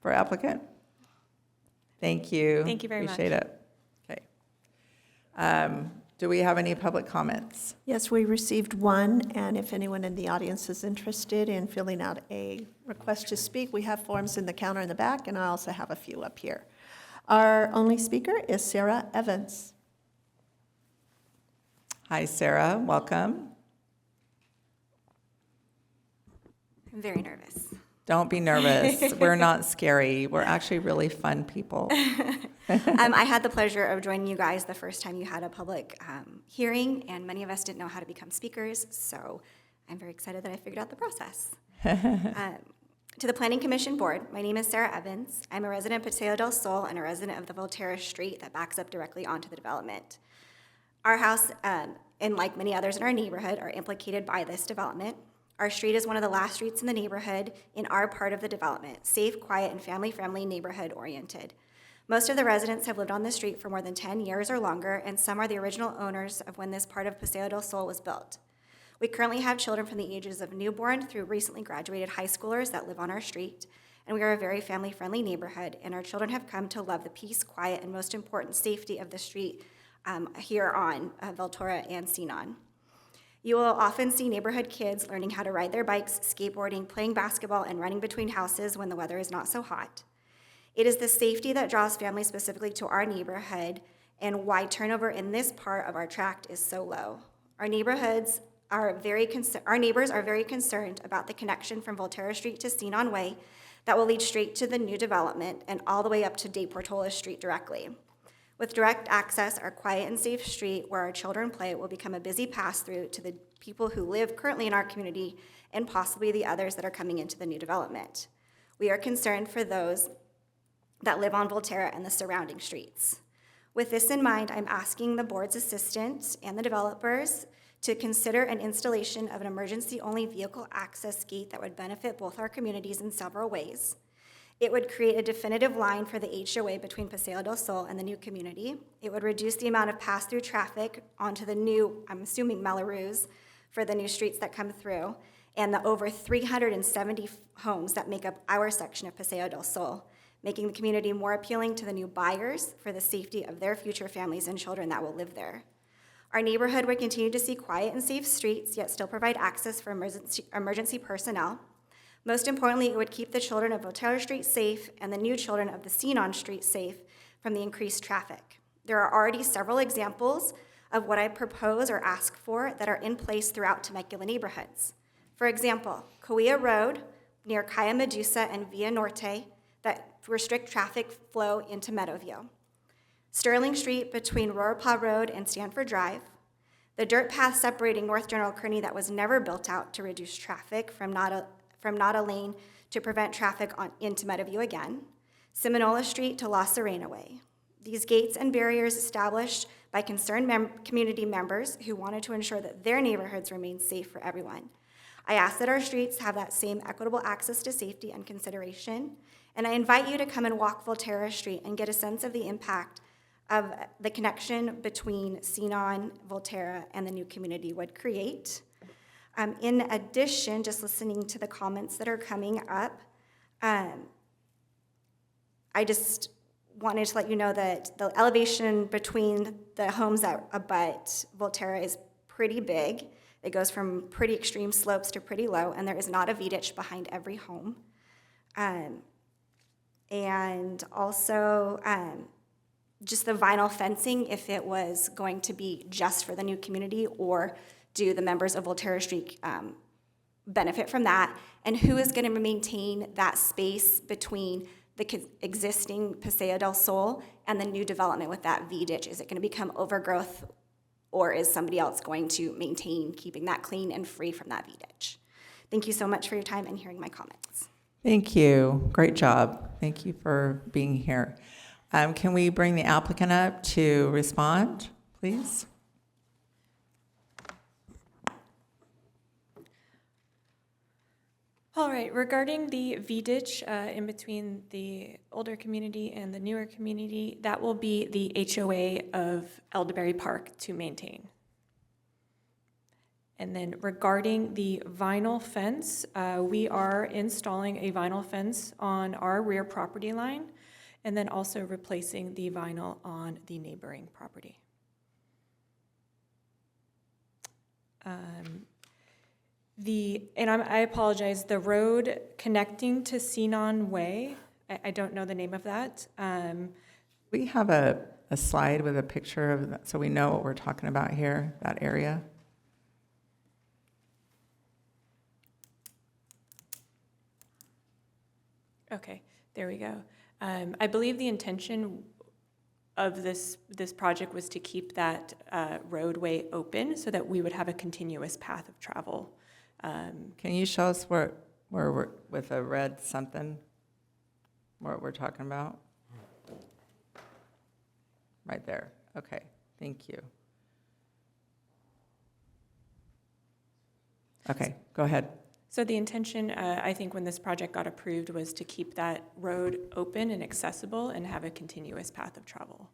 for applicant? Thank you. Thank you very much. Appreciate it. Okay. Do we have any public comments? Yes, we received one, and if anyone in the audience is interested in filling out a request to speak, we have forms in the counter in the back, and I also have a few up here. Our only speaker is Sarah Evans. Hi, Sarah, welcome. I'm very nervous. Don't be nervous. We're not scary. We're actually really fun people. I had the pleasure of joining you guys the first time you had a public hearing, and many of us didn't know how to become speakers, so I'm very excited that I figured out the process. To the Planning Commission Board, my name is Sarah Evans. I'm a resident of Paseo del Sol and a resident of the Volterra Street that backs up directly onto the development. Our house, and like many others in our neighborhood, are implicated by this development. Our street is one of the last streets in the neighborhood in our part of the development, safe, quiet, and family-friendly, neighborhood-oriented. Most of the residents have lived on the street for more than 10 years or longer, and some are the original owners of when this part of Paseo del Sol was built. We currently have children from the ages of newborn through recently graduated high schoolers that live on our street, and we are a very family-friendly neighborhood, and our children have come to love the peace, quiet, and most important, safety of the street here on Volterra and Sinon. You will often see neighborhood kids learning how to ride their bikes, skateboarding, playing basketball, and running between houses when the weather is not so hot. It is the safety that draws families specifically to our neighborhood and why turnover in this part of our tract is so low. Our neighbors are very concerned about the connection from Volterra Street to Sinon Way that will lead straight to the new development and all the way up to De Portola Street directly. With direct access, our quiet and safe street where our children play will become a busy pass-through to the people who live currently in our community and possibly the others that are coming into the new development. We are concerned for those that live on Volterra and the surrounding streets. With this in mind, I'm asking the board's assistant and the developers to consider an installation of an emergency-only vehicle access gate that would benefit both our communities in several ways. It would create a definitive line for the HOA between Paseo del Sol and the new community. It would reduce the amount of pass-through traffic onto the new, I'm assuming Melrose, for the new streets that come through, and the over 370 homes that make up our section of Paseo del Sol, making the community more appealing to the new buyers for the safety of their future families and children that will live there. Our neighborhood would continue to see quiet and safe streets, yet still provide access for emergency personnel. Most importantly, it would keep the children of Voltaire Street safe and the new children of the Sinon Street safe from the increased traffic. There are already several examples of what I propose or ask for that are in place throughout Temecula neighborhoods. For example, Coia Road near Calle Medusa and Via Norte that restrict traffic flow into Meadowview. Sterling Street between Rorpaw Road and Stanford Drive. The dirt path separating North General Kearney that was never built out to reduce traffic from Nada Lane to prevent traffic into Meadowview again. Seminola Street to La Serena Way. These gates and barriers established by concerned community members who wanted to ensure that their neighborhoods remain safe for everyone. I ask that our streets have that same equitable access to safety and consideration, and I invite you to come and walk Volterra Street and get a sense of the impact of the connection between Sinon, Volterra, and the new community would create. In addition, just listening to the comments that are coming up, I just wanted to let you know that the elevation between the homes that abut Volterra is pretty big. It goes from pretty extreme slopes to pretty low, and there is not a V-ditch behind every home. And also, just the vinyl fencing, if it was going to be just for the new community, or do the members of Volterra Street benefit from that? And who is going to maintain that space between the existing Paseo del Sol and the new development with that V-ditch? Is it going to become overgrowth, or is somebody else going to maintain keeping that clean and free from that V-ditch? Thank you so much for your time and hearing my comments. Thank you. Great job. Thank you for being here. Can we bring the applicant up to respond, please? All right, regarding the V-ditch in between the older community and the newer community, that will be the HOA of Elderberry Park to maintain. And then regarding the vinyl fence, we are installing a vinyl fence on our rear property line, and then also replacing the vinyl on the neighboring property. I apologize, the road connecting to Sinon Way, I don't know the name of that. We have a slide with a picture of that, so we know what we're talking about here, that area. Okay, there we go. I believe the intention of this project was to keep that roadway open so that we would have a continuous path of travel. Can you show us where we're, with a red something, what we're talking about? Right there. Okay, thank you. Okay, go ahead. So the intention, I think when this project got approved, was to keep that road open and accessible and have a continuous path of travel.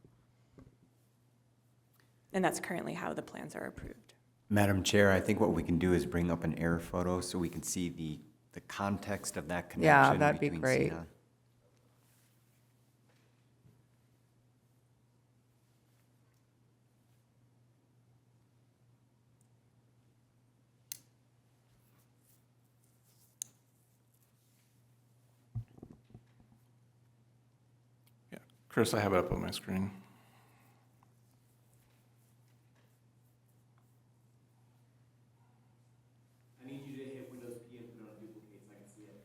And that's currently how the plans are approved. Madam Chair, I think what we can do is bring up an air photo so we can see the context of that connection. Yeah, that'd be between great. Sinon. Yeah, Chris, I have it up on my screen. I need you to hit Windows P and put it on duplicate so I can see it.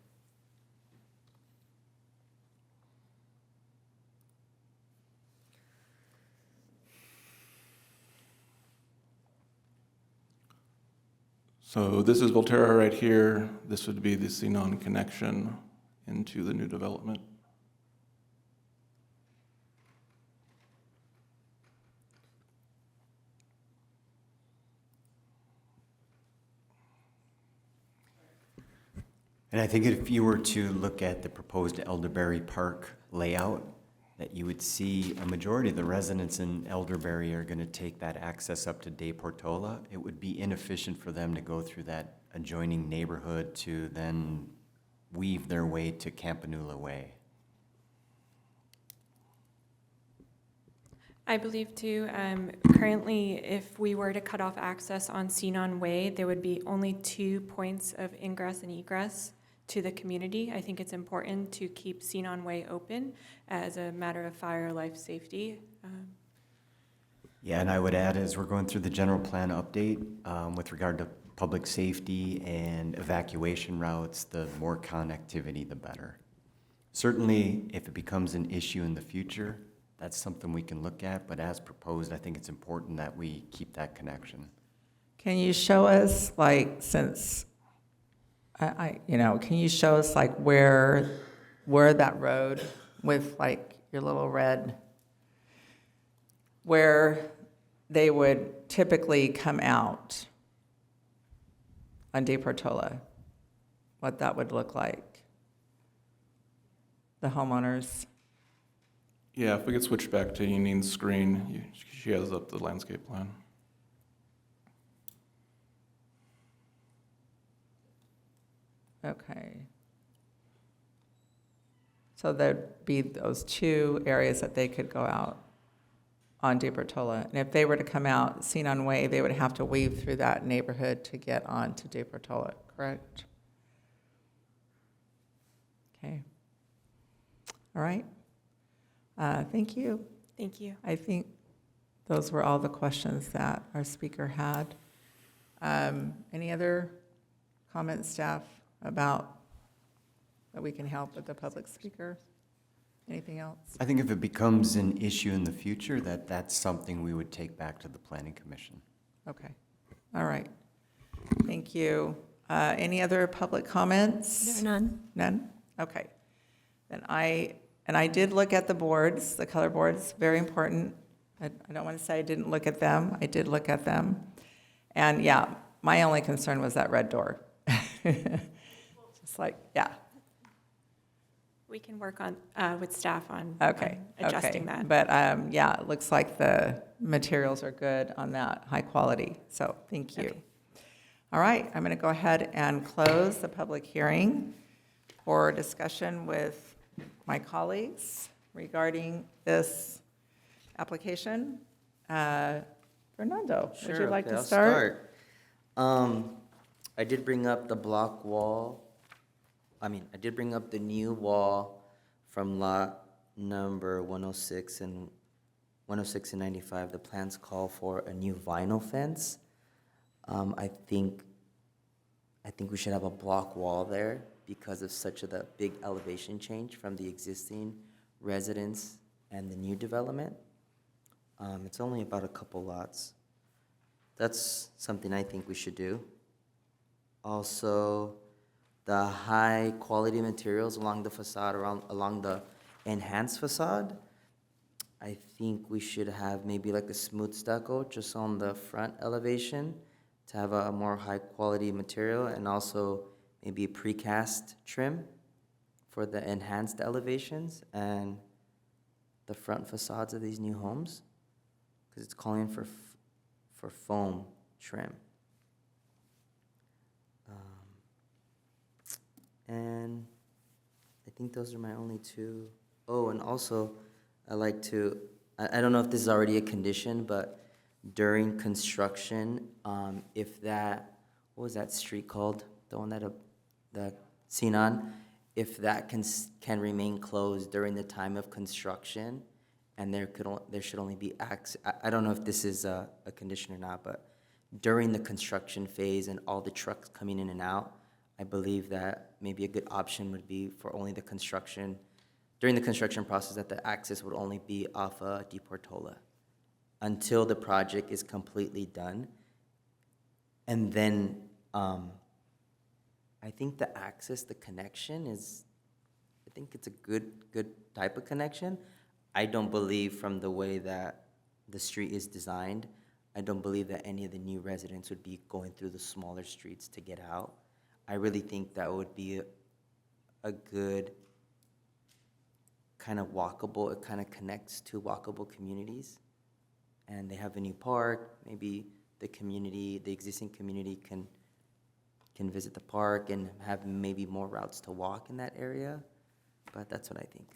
So this is Volterra right here. This would be the Sinon connection into the new development. And I think if you were to look at the proposed Elderberry Park layout, that you would see a majority of the residents in Elderberry are going to take that access up to De Portola. It would be inefficient for them to go through that adjoining neighborhood to then weave their way to Campanula Way. I believe too, currently, if we were to cut off access on Sinon Way, there would be only 2 points of ingress and egress to the community. I think it's important to keep Sinon Way open as a matter of fire or life safety. Yeah, and I would add, as we're going through the general plan update, with regard to public safety and evacuation routes, the more connectivity, the better. Certainly, if it becomes an issue in the future, that's something we can look at, but as proposed, I think it's important that we keep that connection. Can you show us, like, since can you show us like where that road with like your little red, where they would typically come out on De Portola, what that would look like? The homeowners. Yeah, if we could switch back to Yanine's screen, she has up the landscape plan. Okay. So there'd be those 2 areas that they could go out on De Portola. And if they were to come out Sinon Way, they would have to weave through that neighborhood to get on to De Portola, correct? Okay. All right. Thank you. Thank you. I think those were all the questions that our speaker had. Any other comments, staff, about that we can help with the public speaker? Anything else? I think if it becomes an issue in the future, that's something we would take back to the Planning Commission. Okay. All right. Thank you. Any other public comments? There are none. None? Okay. Then I did look at the boards, the color boards, very important. I don't want to say I didn't look at them. I did look at them. And yeah, my only concern was that red door. Just like, yeah. We can work on, with staff on Okay. adjusting okay. that. But yeah, it looks like the materials are good on that, high quality. So thank you. Okay. All right, I'm going to go ahead and close the public hearing for discussion with my colleagues regarding this application. Fernando, would you like okay, to I'll start? I did bring up the block wall. I did bring up the new wall from lot number 106 and 95. The plans call for a new vinyl fence. I think we should have a block wall there because of such a big elevation change from the existing residence and the new development. It's only about a couple lots. That's something I think we should do. Also, the high quality materials along the facade, along the enhanced facade, I think we should have maybe like a smooth stucco just on the front elevation to have a more high quality material, and also maybe a precast trim for the enhanced elevations and the front facades of these new homes, because it's calling for foam trim. And I think those are my only 2. Oh, and also I like to, I don't know if this is already a condition, but during construction, if that, what was that street called? The one that, the Sinon, if that can remain closed during the time of construction, and there should only be access, I don't know if this is a condition or not, but during the construction phase and all the trucks coming in and out, I believe that maybe a good option would be for only the construction, during the construction process, that the access would only be off De Portola until the project is completely done. And then I think the access, the connection is, I think it's a good type of connection. I don't believe, from the way that the street is designed, I don't believe that any of the new residents would be going through the smaller streets to get out. I really think that would be a good kind of walkable, it kind of connects to walkable communities. And they have a new park, maybe the community, the existing community can visit the park and have maybe more routes to walk in that area. But that's what I think.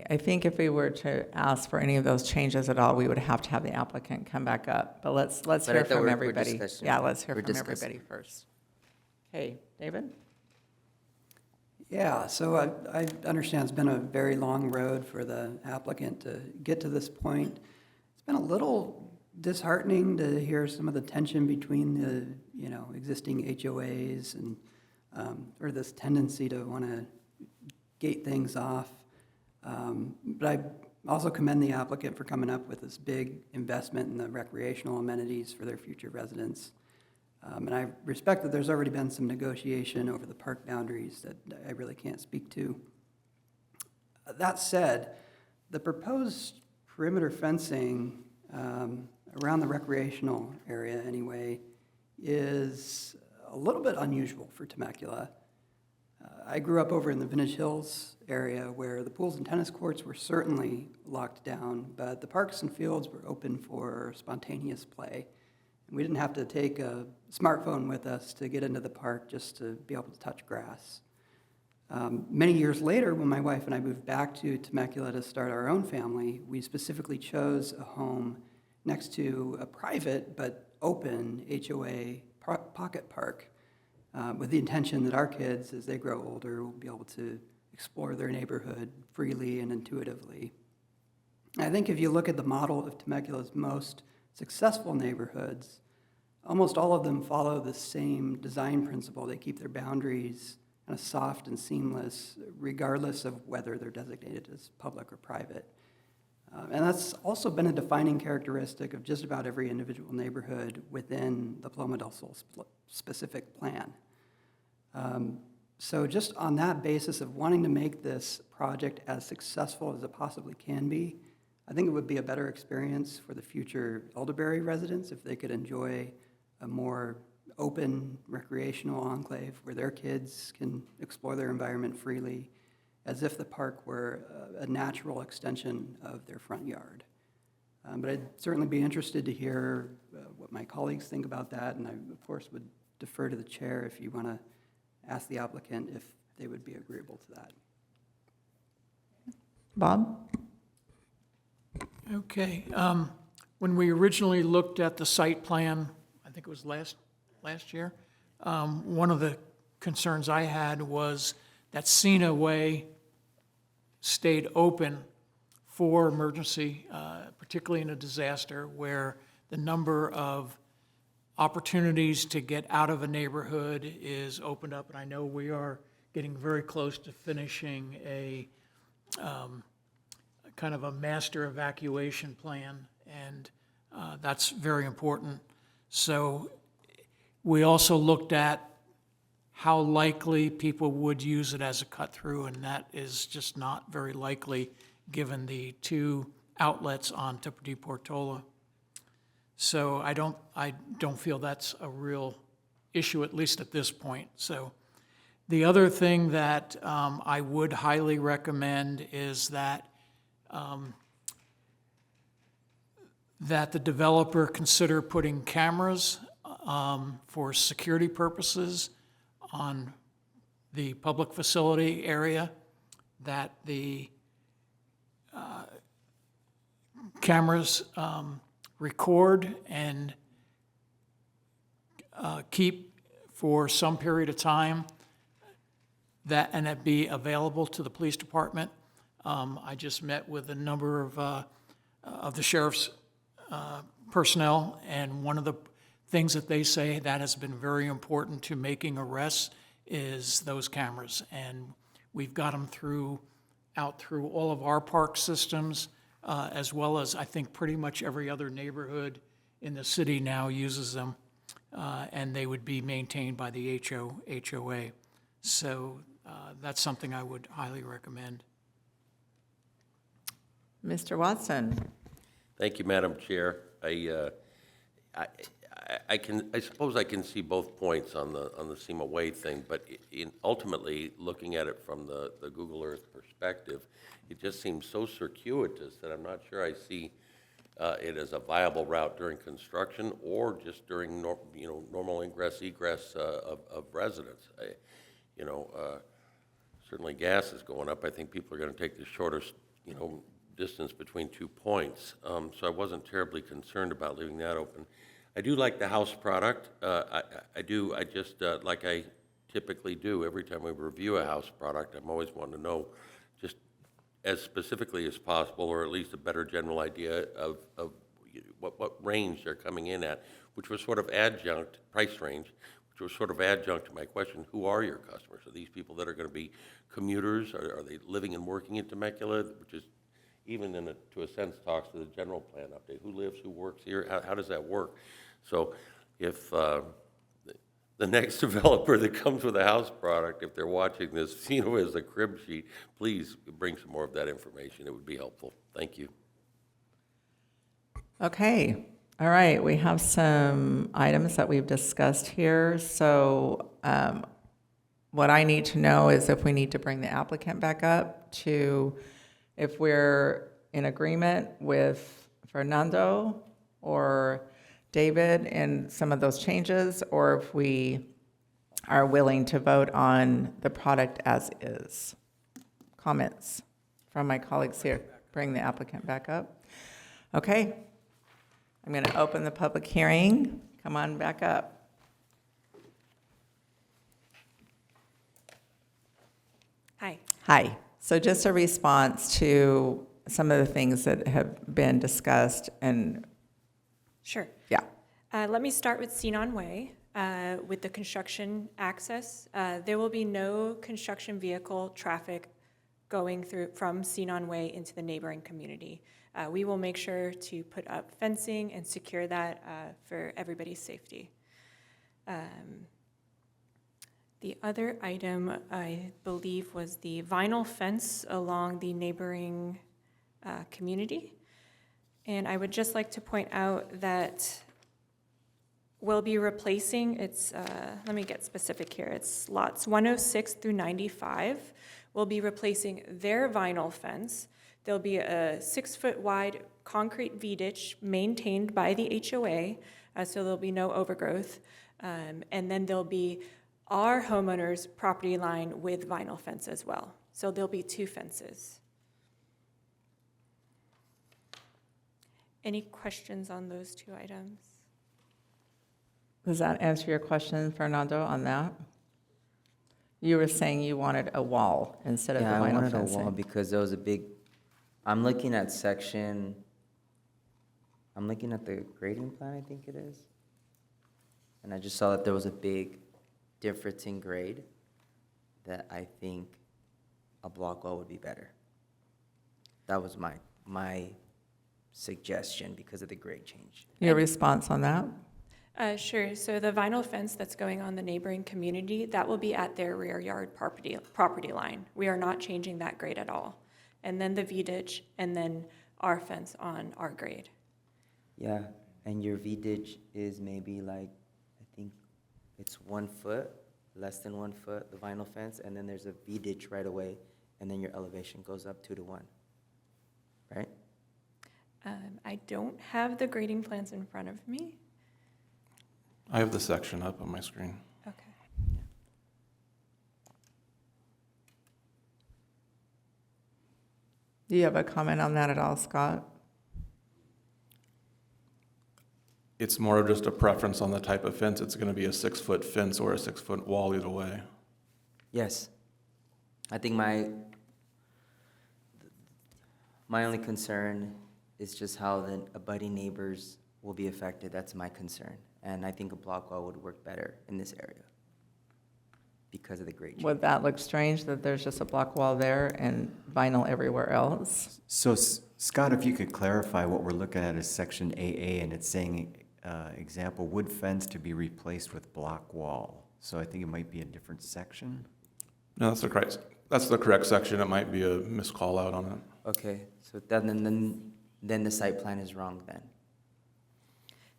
I think if we were to ask for any of those changes at all, we would have to have the applicant come back up. But let's But I hear thought from we're everybody. discussing. Yeah, let's hear We're from discussing. everybody first. Okay, David? Yeah, so I understand it's been a very long road for the applicant to get to this point. It's been a little disheartening to hear some of the tension between the, existing HOAs and, or this tendency to want to gate things off. But I also commend the applicant for coming up with this big investment in the recreational amenities for their future residents. And I respect that there's already been some negotiation over the park boundaries that I really can't speak to. That said, the proposed perimeter fencing around the recreational area anyway is a little bit unusual for Temecula. I grew up over in the Vintage Hills area where the pools and tennis courts were certainly locked down, but the parks and fields were open for spontaneous play. And we didn't have to take a smartphone with us to get into the park just to be able to touch grass. Many years later, when my wife and I moved back to Temecula to start our own family, we specifically chose a home next to a private but open HOA pocket park with the intention that our kids, as they grow older, will be able to explore their neighborhood freely and intuitively. I think if you look at the model of Temecula's most successful neighborhoods, almost all of them follow the same design principle. They keep their boundaries kind of soft and seamless, regardless of whether they're designated as public or private. And that's also been a defining characteristic of just about every individual neighborhood within the Paloma del Sol specific plan. So just on that basis of wanting to make this project as successful as it possibly can be, I think it would be a better experience for the future Elderberry residents if they could enjoy a more open recreational enclave where their kids can explore their environment freely, as if the park were a natural extension of their front yard. But I'd certainly be interested to hear what my colleagues think about that, and I, of course, would defer to the chair if you want to ask the applicant if they would be agreeable to that. Bob? Okay. When we originally looked at the site plan, I think it was last year, one of the concerns I had was that Cena Way stayed open for emergency, particularly in a disaster, where the number of opportunities to get out of a neighborhood is opened up. And I know we are getting very close to finishing a kind of a master evacuation plan, and that's very important. So we also looked at how likely people would use it as a cut-through, and that is just not very likely given the two outlets on Tipo de Portola. So I don't feel that's a real issue, at least at this point. So the other thing that I would highly recommend is that that the developer consider putting cameras for security purposes on the public facility area, that the cameras record and keep for some period of time, that, and it be available to the police department. I just met with a number of the sheriff's personnel, and one of the things that they say that has been very important to making arrests is those cameras. And we've got them out through all of our park systems, as well as I think pretty much every other neighborhood in the city now uses them, and they would be maintained by the HOA. So that's something I would highly recommend. Mr. Watson? Thank you, Madam Chair. I suppose I can see both points on the SEMA Way thing, but ultimately, looking at it from the Google Earth perspective, it just seems so circuitous that I'm not sure I see it as a viable route during construction or just during normal ingress egress of residents. Certainly gas is going up. I think people are going to take the shortest distance between 2 points. So I wasn't terribly concerned about leaving that open. I do like the house product. I do. I just, like I typically do, every time we review a house product, I'm always wanting to know just as specifically as possible, or at least a better general idea of what range they're coming in at, which was sort of adjunct, price range, which was sort of adjunct to my question, who are your customers? Are these people that are going to be commuters? Are they living and working in Temecula, which is even to a sense talks to the general plan update. Who lives, who works here, how does that work? So if the next developer that comes with a house product, if they're watching this, as a crib sheet, please bring some more of that information. It would be helpful. Thank you. Okay, all right, we have some items that we've discussed here. So what I need to know is if we need to bring the applicant back up to, if we're in agreement with Fernando or David in some of those changes, or if we are willing to vote on the product as is. Comments from my colleagues here? Bring the applicant back up. Okay. I'm going to open the public hearing. Come on back up. Hi. Hi. So just a response to some of the things that have been discussed and. Sure. Yeah. Let me start with Sinon Way, with the construction access. There will be no construction vehicle traffic going through from Sinon Way into the neighboring community. We will make sure to put up fencing and secure that for everybody's safety. The other item, I believe, was the vinyl fence along the neighboring community. And I would just like to point out that we'll be replacing, let me get specific here, it's lots 106 through 95. We'll be replacing their vinyl fence. There'll be a 6-foot wide concrete V-ditch maintained by the HOA, so there'll be no overgrowth. And then there'll be our homeowner's property line with vinyl fence as well. So there'll be 2 fences. Any questions on those 2 items? Does that answer your question, Fernando, on that? You were saying you wanted a wall instead of the Yeah, I vinyl wanted fencing. a wall because there was a big, I'm looking at the grading plan, I think it is. And I just saw that there was a big difference in grade that I think a block wall would be better. That was my suggestion because of the grade change. Your response on that? Sure. So the vinyl fence that's going on the neighboring community, that will be at their rear yard property line. We are not changing that grade at all. And then the V-ditch, and then our fence on our grade. Yeah, and your V-ditch is maybe like, I think it's 1 foot, less than 1 foot, the vinyl fence, and then there's a V-ditch right away, and then your elevation goes up 2 to 1, right? I don't have the grading plans in front of me. I have the section up on my screen. Okay. Do you have a comment on that at all, Scott? It's more of just a preference on the type of fence. It's going to be a 6-foot fence or a 6-foot wall either way. Yes. I think my only concern is just how the abutting neighbors will be affected. That's my concern. And I think a block wall would work better in this area because of the grade change. Would that look strange that there's just a block wall there and vinyl everywhere else? So Scott, if you could clarify what we're looking at is section AA, and it's saying, example, wood fence to be replaced with block wall. So I think it might be a different section. No, that's the correct section. It might be a miscall out on it. Okay, so then the site plan is wrong then.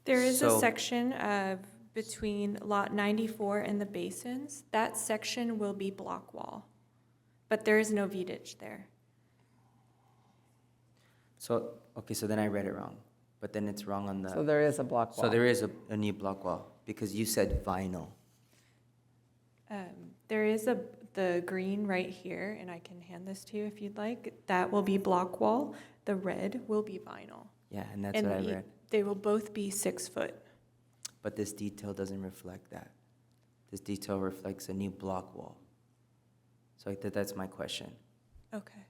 There is a So- section of between lot 94 and the basins. That section will be block wall, but there is no V-ditch there. So, okay, so then I read it wrong, but then it's wrong on the. So there is a block wall. So there is a new block wall, because you said vinyl. There is the green right here, and I can hand this to you if you'd like. That will be block wall. The red will be vinyl. Yeah, and that's what I read. They will both be 6 foot. But this detail doesn't reflect that. This detail reflects a new block wall. So that's my question. Okay.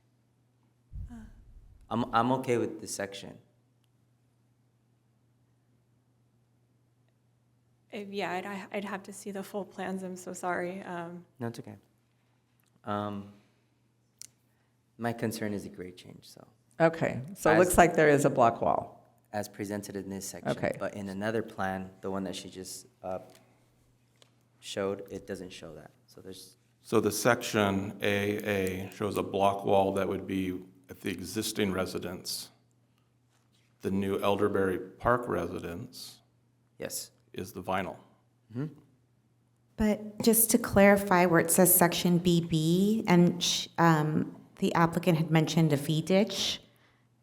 I'm okay with this section. Yeah, I'd have to see the full plans. I'm so sorry. No, it's okay. My concern is the grade change, so. Okay, so it As- looks like there is a block wall. As presented in this section. Okay. But in another plan, the one that she just showed, it doesn't show that. So there's, So the section AA shows a block wall that would be at the existing residence. The new Elderberry Park residence yes. is the vinyl. But just to clarify where it says section BB, and the applicant had mentioned a V-ditch,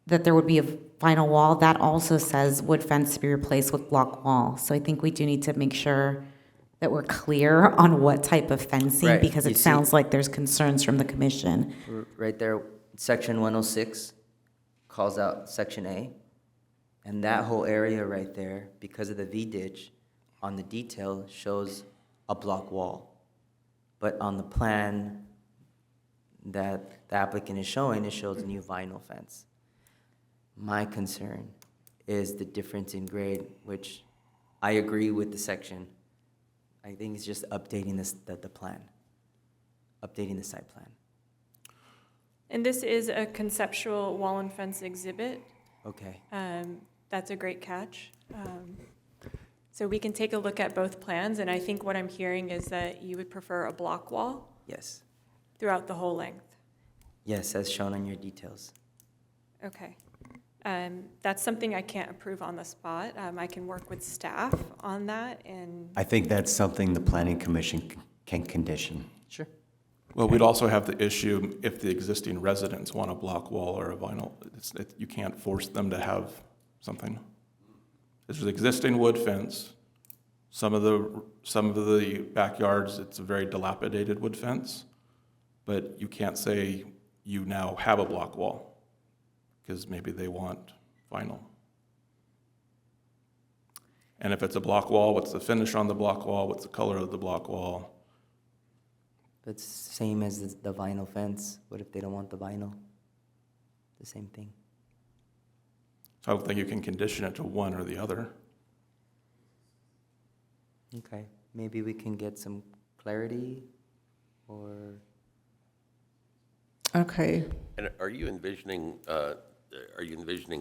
that there would be a vinyl wall, that also says wood fence to be replaced with block wall. So I think we do need to make sure that we're clear on what type of fencing, Right, because you it see- sounds like there's concerns from the commission. Right there, section 106 calls out section A. And that whole area right there, because of the V-ditch, on the detail shows a block wall. But on the plan that the applicant is showing, it shows a new vinyl fence. My concern is the difference in grade, which I agree with the section. I think it's just updating the plan, updating the site plan. And this is a conceptual wall and fence exhibit. Okay. That's a great catch. So we can take a look at both plans, and I think what I'm hearing is that you would prefer a block wall Yes. throughout the whole length. Yes, as shown on your details. Okay. That's something I can't approve on the spot. I can work with staff on that, and I think that's something the planning commission can condition. Sure. Well, we'd also have the issue if the existing residents want a block wall or a vinyl, you can't force them to have something. There's an existing wood fence. Some of the backyards, it's a very dilapidated wood fence, but you can't say you now have a block wall, because maybe they want vinyl. And if it's a block wall, what's the finish on the block wall? What's the color of the block wall? It's same as the vinyl fence. What if they don't want the vinyl? The same thing. So I don't think you can condition it to one or the other. Okay, maybe we can get some clarity, or, Okay, And are you envisioning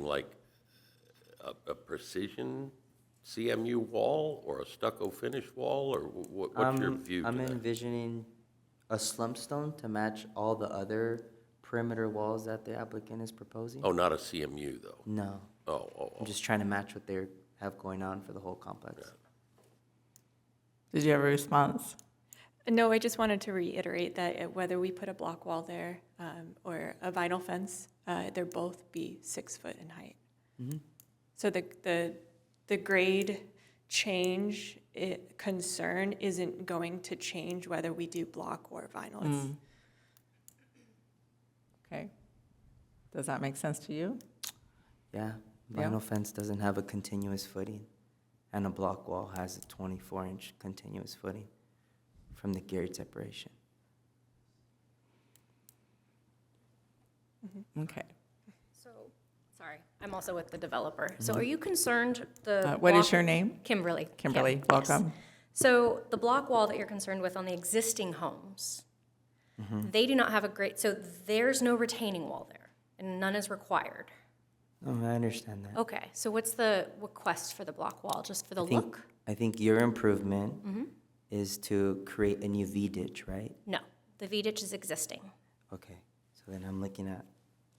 like a precision CMU wall or a stucco finish wall, or what's your view to I'm that? envisioning a slump stone to match all the other perimeter walls that the applicant is proposing. Oh, not a CMU, though? No, Oh. I'm just trying to match what they have going on for the whole complex. did you have a response? no, I just wanted to reiterate that whether we put a block wall there or a vinyl fence, they'll both be 6 foot in height. So the grade change concern isn't going to change whether we do block or vinyl. It's- Okay. Does that make sense to you? Yeah, Yeah. vinyl fence doesn't have a continuous footing, and a block wall has a 24-inch continuous footing from the geared separation. Okay. So, sorry, I'm also with the developer. So are you concerned the? What is block- your name? Kimberly. Kim, Kimberly, yes. welcome. So the block wall that you're concerned with on the existing homes, they do not have a great, so there's no retaining wall there, and none is required. Oh, I understand that. Okay, so what's the request for the block wall, just for the look? I think your improvement is to create a new V-ditch, right? No, the V-ditch is existing. Okay, so then I'm looking at,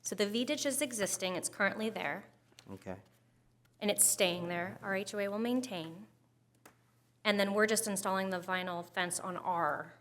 So the V-ditch is existing, it's currently there. okay. and it's staying there. Our HOA will maintain. And then we're just installing the vinyl fence on our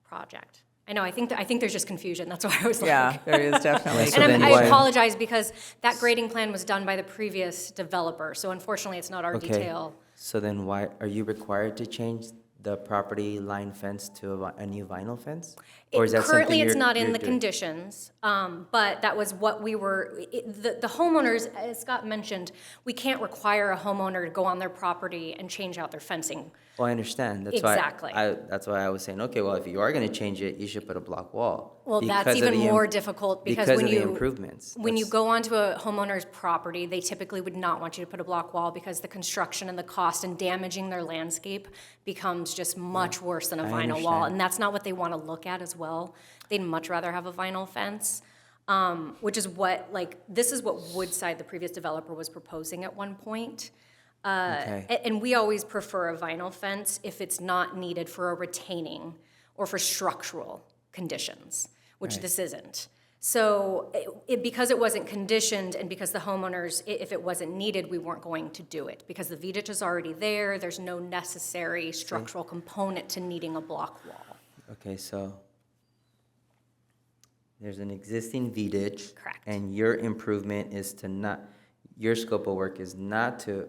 project. I know, I think there's just confusion, that's why I was like. Yeah, there is definitely. So And then I why- apologize, because that grading plan was done by the previous developer, so unfortunately, it's not our Okay. detail. So then why, are you required to change the property line fence to a new vinyl fence? Or is that something Currently, it's you're- not in you're the doing? conditions, but that was what we were, the homeowners, as Scott mentioned, we can't require a homeowner to go on their property and change out their fencing. Well, I understand. Exactly. That's why I was saying, okay, well, if you are gonna change it, you should put a block wall. Well, that's because of even the more difficult, because when of the you, improvements. when you That's- go onto a homeowner's property, they typically would not want you to put a block wall, because the construction and the cost and damaging their landscape becomes just much worse than a I vinyl wall, understand. and that's not what they want to look at as well. They'd much rather have a vinyl fence, which is what, like, this is what Woodside, the previous developer, was proposing at one point. Okay. And we always prefer a vinyl fence if it's not needed for a retaining or for structural conditions, which Right. this isn't. So because it wasn't conditioned, and because the homeowners, if it wasn't needed, we weren't going to do it. Because the V-ditch is already there, there's no necessary structural component to needing a block wall. Okay, so there's an existing V-ditch. Correct. And your improvement is to not, your scope of work is not to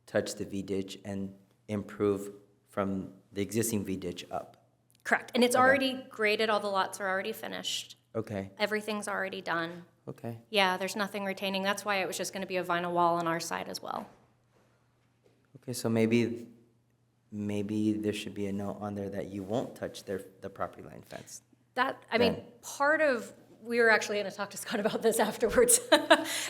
touch the V-ditch and improve from the existing V-ditch up. Correct. And it's already graded, all the lots are already finished. Okay, Everything's already done. okay. Yeah, there's nothing retaining. That's why it was just going to be a vinyl wall on our side as well. Okay, so maybe there should be a note on there that you won't touch the property line fence. That, I mean, Then- part of, we were actually going to talk to Scott about this afterwards.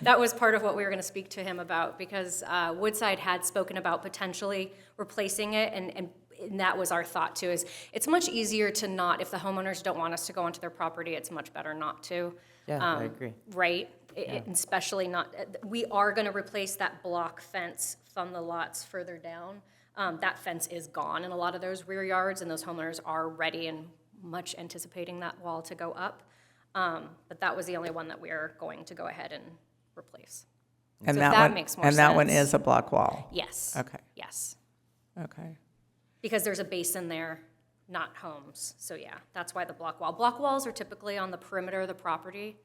That was part of what we were going to speak to him about, because Woodside had spoken about potentially replacing it, and that was our thought too, is it's much easier to not, if the homeowners don't want us to go onto their property, it's much better not to. Yeah, I agree. Right? Especially not, we are going to replace that block fence from the lots further down. That fence is gone in a lot of those rear yards, and those homeowners are ready and much anticipating that wall to go up. But that was the only one that we are going to go ahead and replace. And So that if that one, makes more and that one sense. is a block wall? Yes. Okay, Yes. okay. Because there's a basin there, not homes. So yeah, that's why the block wall. Block walls are typically on the perimeter of the property,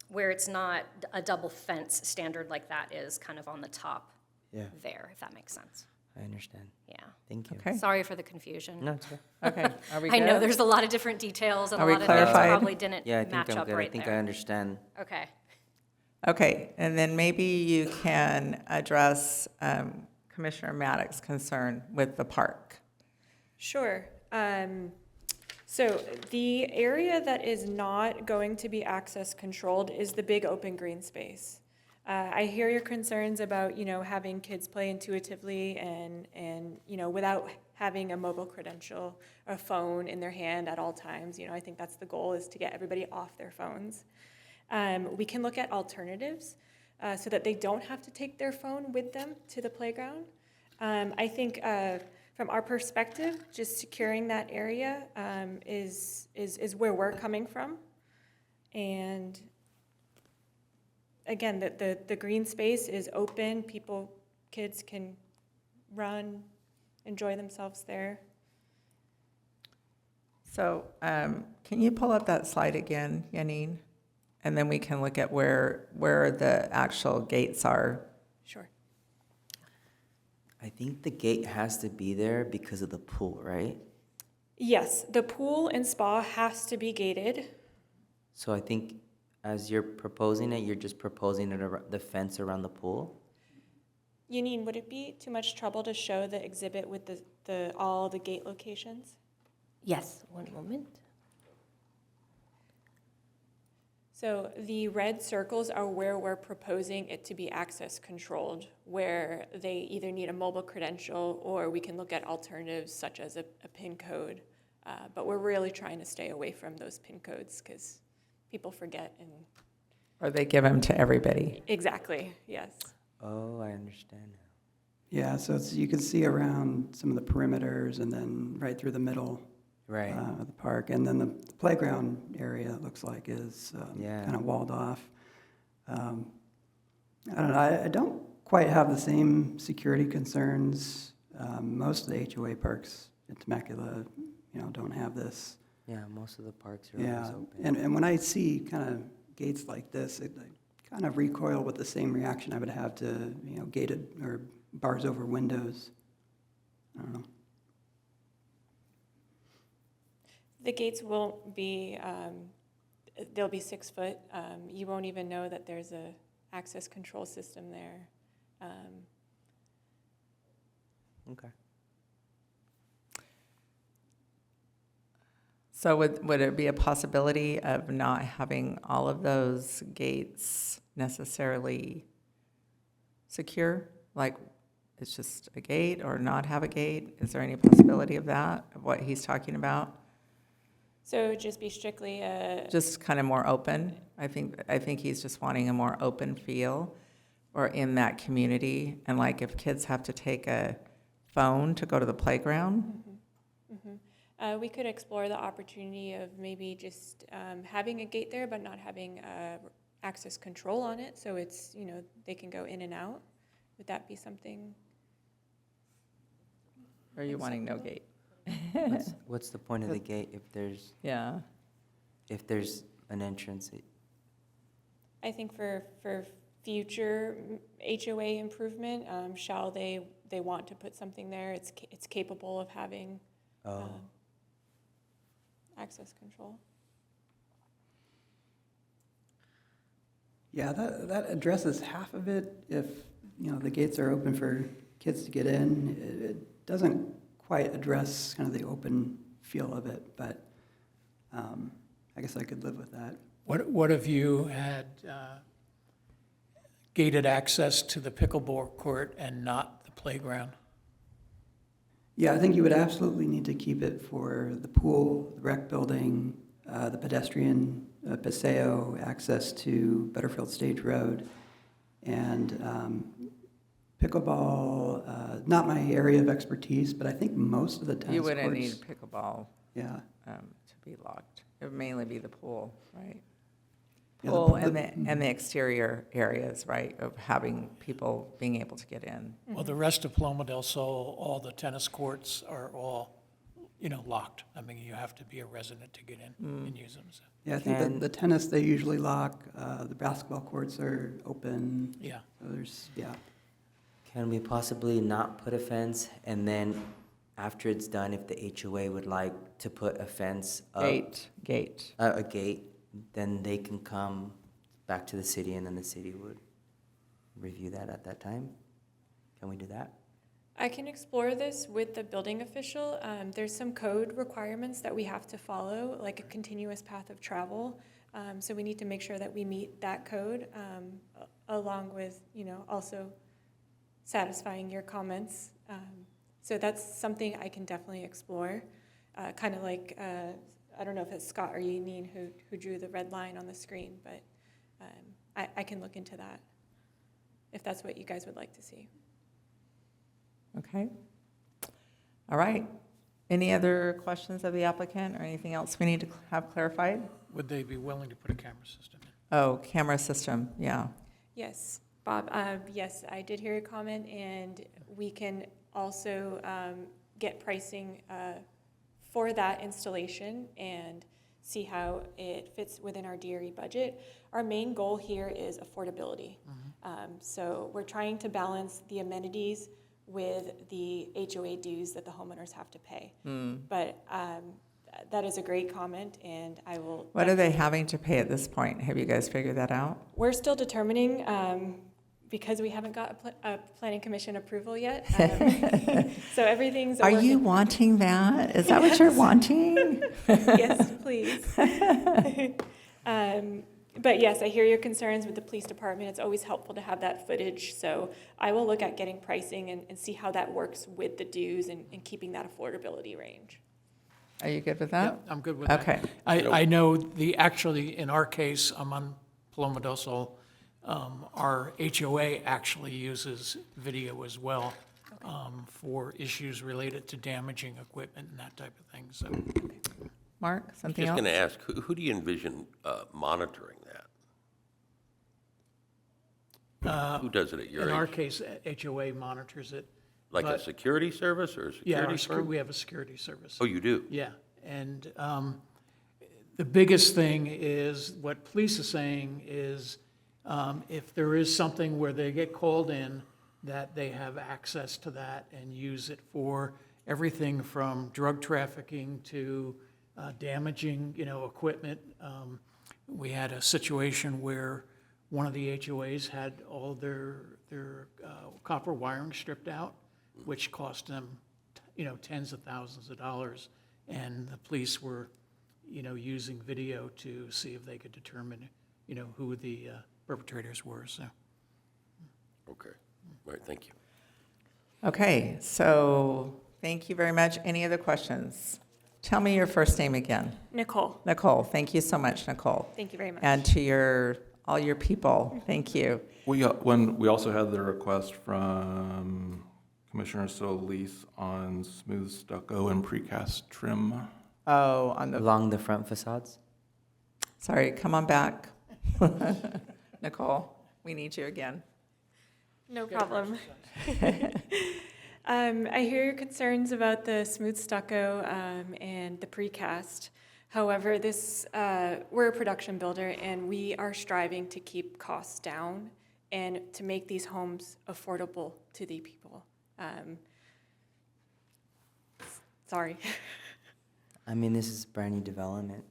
where it's not a double fence standard like that is kind of on the top Yeah, there, if that makes sense. I understand. Yeah. Thank you. Okay. Sorry for the confusion. No, it's okay. Okay, are we I know good? there's a lot of different details, and Are a we lot of things clarified? probably didn't Yeah, I think match I'm up good. I right think I there. understand. Okay. Okay, and then maybe you can address Commissioner Maddox's concern with the park. Sure. So the area that is not going to be access controlled is the big open green space. I hear your concerns about, having kids play intuitively and, without having a mobile credential or a phone in their hand at all times. I think that's the goal, is to get everybody off their phones. We can look at alternatives so that they don't have to take their phone with them to the playground. I think from our perspective, just securing that area is where we're coming from. And again, the green space is open. Kids can run, enjoy themselves there. So can you pull up that slide again, Yanine? And then we can look at where the actual gates are. Sure. I think the gate has to be there because of the pool, right? Yes, the pool and spa has to be gated. So I think as you're proposing it, you're just proposing it the fence around the pool? Yanine, would it be too much trouble to show the exhibit with all the gate locations? Yes, one moment. So the red circles are where we're proposing it to be access controlled, where they either need a mobile credential or we can look at alternatives such as a PIN code. But we're really trying to stay away from those PIN codes because people forget. Or they give them to everybody. Exactly, yes. Oh, I understand now. Yeah, so you can see around some of the perimeters and then right through the middle Right. of the park. And then the playground area, it looks like, is Yeah. kind of walled off. I don't know, I don't quite have the same security concerns. Most of the HOA parks in Temecula, don't have this. Yeah, most of the parks are Yeah, always open. and when I see kind of gates like this, I kind of recoil with the same reaction I would have to, gated or bars over windows. I don't know. The gates won't be, they'll be 6 foot. You won't even know that there's a access control system there. Okay. So would it be a possibility of not having all of those gates necessarily secure? Like, it's just a gate or not have a gate? Is there any possibility of that, of what he's talking about? So it would just be strictly a, Just kind of more open? I think he's just wanting a more open feel or in that community. And like if kids have to take a phone to go to the playground, we could explore the opportunity of maybe just having a gate there, but not having access control on it. So it's, they can go in and out. Would that be something? or are you wanting no gate? What's the point of the gate if there's Yeah. an entrance? I think for future HOA improvement, shall they want to put something there, it's capable of having access control. Yeah, that addresses half of it. If, the gates are open for kids to get in, it doesn't quite address kind of the open feel of it, but I guess I could live with that. What if you had gated access to the pickleball court and not the playground? Yeah, I think you would absolutely need to keep it for the pool, the rec building, the pedestrian paseo, access to Butterfield Stage Road, and pickleball, not my area of expertise, but I think most of the tennis You courts. wouldn't need pickleball Yeah. to be locked. It would mainly be the pool, right? Yeah, Pool and the exterior areas, right, of having people being able to get in. Well, the rest of Paloma del Sol, all the tennis courts are all, locked. I mean, you have to be a resident to get in and use them. So. Yeah, I think that the tennis they usually lock, the basketball courts are open. Yeah. So yeah. Can we possibly not put a fence and then after it's done, if the HOA would like to put a fence up? Gate. A gate, then they can come back to the city and then the city would review that at that time? Can we do that? I can explore this with the building official. There's some code requirements that we have to follow, like a continuous path of travel. So we need to make sure that we meet that code, along with, also satisfying your comments. So that's something I can definitely explore. Kind of like, I don't know if it's Scott or Yaneen who drew the red line on the screen, but I can look into that if that's what you guys would like to see. Okay. All right. Any other questions of the applicant or anything else we need to have clarified? Would they be willing to put a camera system in? Oh, camera system, yeah. Yes, Bob, yes, I did hear your comment, and we can also get pricing for that installation and see how it fits within our DRE budget. Our main goal here is affordability. So we're trying to balance the amenities with the HOA dues that the homeowners have to pay. But that is a great comment, and I will... What are they having to pay at this point? Have you guys figured that out? We're still determining, because we haven't got a planning commission approval yet. So everything's a Are work you in- wanting that? Is that what you're wanting? Yes, please. But yes, I hear your concerns with the police department. It's always helpful to have that footage. So I will look at getting pricing and see how that works with the dues and keeping that affordability range. Are you good with that? I'm good with that. Okay. I know actually, in our case, I'm on Paloma del Sol, our HOA actually uses video as well for issues related to damaging equipment and that type of thing, so. Mark, something Just else? going to ask, who do you envision monitoring that? Who does it at your In our age? case, HOA monitors it. Like a but- security service or a Yeah, security firm? we have a security service. Oh, you do? Yeah, and the biggest thing is, what police is saying is, if there is something where they get called in, that they have access to that and use it for everything from drug trafficking to damaging, equipment. We had a situation where one of the HOAs had all their copper wiring stripped out, which cost them, tens of thousands of dollars. And the police were, using video to see if they could determine, who the perpetrators were, so. Okay. All right, thank you. Okay, so thank you very much. Any other questions? Tell me your first name again. Nicole, Nicole, thank you so much, Nicole. thank you very much. And to all your people, thank you. We also had the request from Commissioner Solis on smooth stucco and precast trim. Oh, on the, Along the front facades? sorry, come on back. Nicole, we need you again. No problem. I hear your concerns about the smooth stucco and the precast. However, we're a production builder, and we are striving to keep costs down and to make these homes affordable to the people. Sorry. I mean, this is brand new development.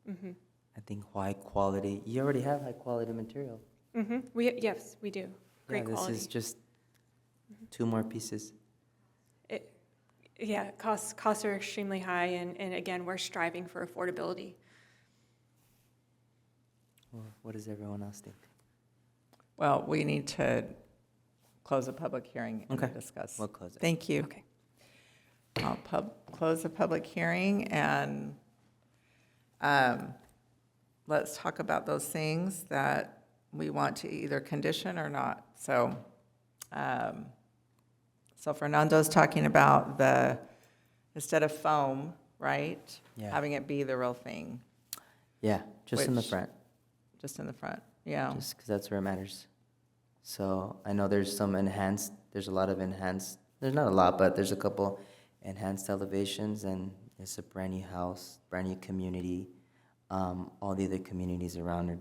I think high quality, you already have high quality material. Yes, we do. Great Yeah, quality. this is just 2 more pieces. Yeah, costs are extremely high, and again, we're striving for affordability. Well, what does everyone else think? Well, we need to close a public hearing and Okay, discuss. we'll close it. Thank you. Okay. I'll close the public hearing, and let's talk about those things that we want to either condition or not. So Fernando's talking about instead of foam, right? Yeah. Having it be the real thing, Yeah, just in the Which- front, just in the front, yeah. just because that's where it matters. So I know there's a lot of enhanced, there's not a lot, but there's a couple enhanced elevations, and it's a brand new house, brand new community. All the other communities around are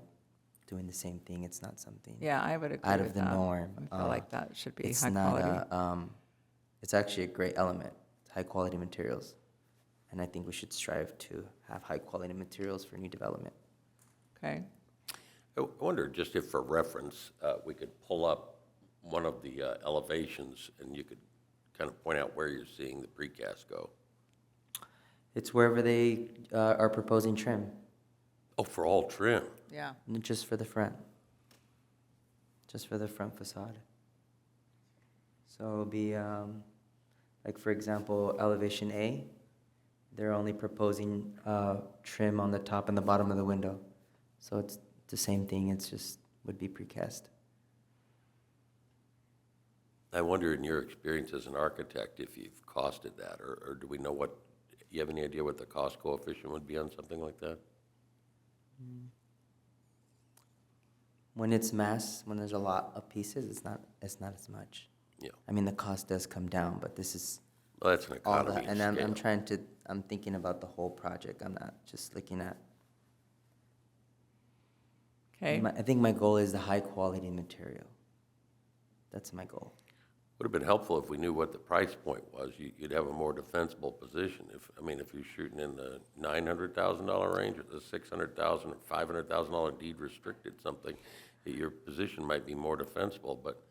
doing the same thing. It's not something Yeah, I would agree out with of the that. norm. I feel like that should be It's high not quality. it's actually a great element, high quality materials. And I think we should strive to have high quality materials for new development. Okay, I wonder, just if for reference, we could pull up one of the elevations, and you could kind of point out where you're seeing the precast go. It's wherever they are proposing trim, Oh, for all trim? yeah. not just for the front. Just for the front facade. So it'll be, like for example, elevation A, they're only proposing trim on the top and the bottom of the window. So it's the same thing, it's just, would be precast. I wonder, in your experience as an architect, if you've costed that, or do we know you have any idea what the cost coefficient would be on something like that? When it's mass, when there's a lot of pieces, it's not as much. Yeah. I mean, the cost does come down, but this is Well, that's an all economy that. of And scale. I'm thinking about the whole project. I'm not just looking at. Okay, I think my goal is the high quality material. That's my goal. Would have been helpful if we knew what the price point was. You'd have a more defensible position. If you're shooting in the $900,000 range, or the $600,000 or $500,000 deed restricted something, your position might be more defensible, but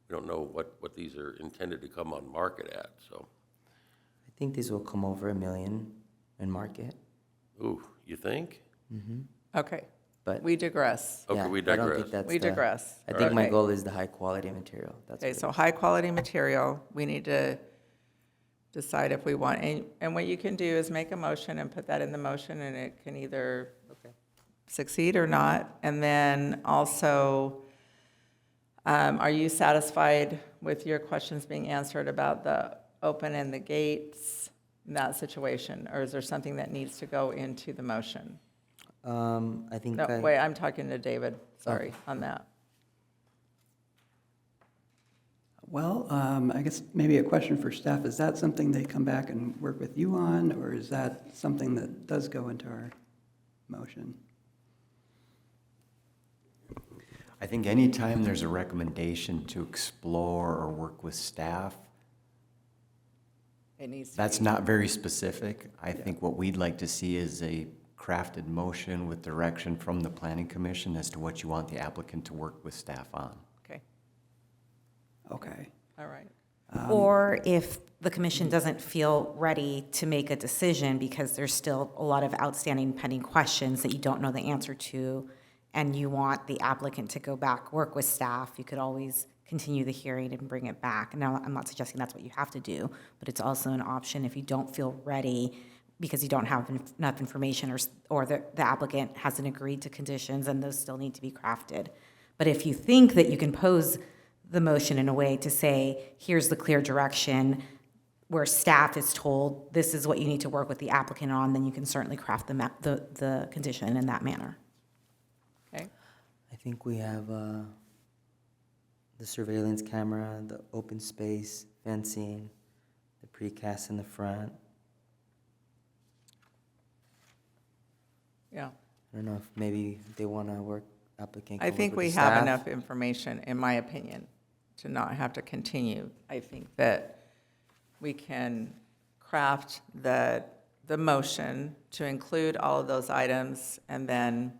we don't know what these are intended to come on market at, so. I think these will come over $1 million in market. Ooh, you think? okay. But We digress. Okay, yeah, we I don't digress. think that's We the- digress. I think my Okay. goal is the high quality material. That's Okay, what it so is. high quality material, we need to decide if we want, and what you can do is make a motion and put that in the motion, and it can either succeed or not. And then also, are you satisfied with your questions being answered about the open and the gates in that situation? Or is there something that needs to go into the motion? I think No, wait, I'm talking to David, sorry, on that. Well, I guess maybe a question for staff. Is that something they come back and work with you on, or is that something that does go into our motion? I think anytime there's a recommendation to explore or work with staff, It needs to that's be- not very specific. I think what we'd like to see is a crafted motion with direction from the planning commission as to what you want the applicant to work with staff on. Okay, Okay. all right. Or if the commission doesn't feel ready to make a decision because there's still a lot of outstanding pending questions that you don't know the answer to, and you want the applicant to go back, work with staff, you could always continue the hearing and bring it back. Now, I'm not suggesting that's what you have to do, but it's also an option if you don't feel ready because you don't have enough information, or the applicant hasn't agreed to conditions, and those still need to be crafted. But if you think that you can pose the motion in a way to say, here's the clear direction, where staff is told, this is what you need to work with the applicant on, then you can certainly craft the condition in that manner. Okay, I think we have the surveillance camera, the open space, fencing, the precast in the front. yeah. I don't know if maybe they want to work, applicant I can work think with we the have staff. enough information, in my opinion, to not have to continue. I think that we can craft the motion to include all of those items, and then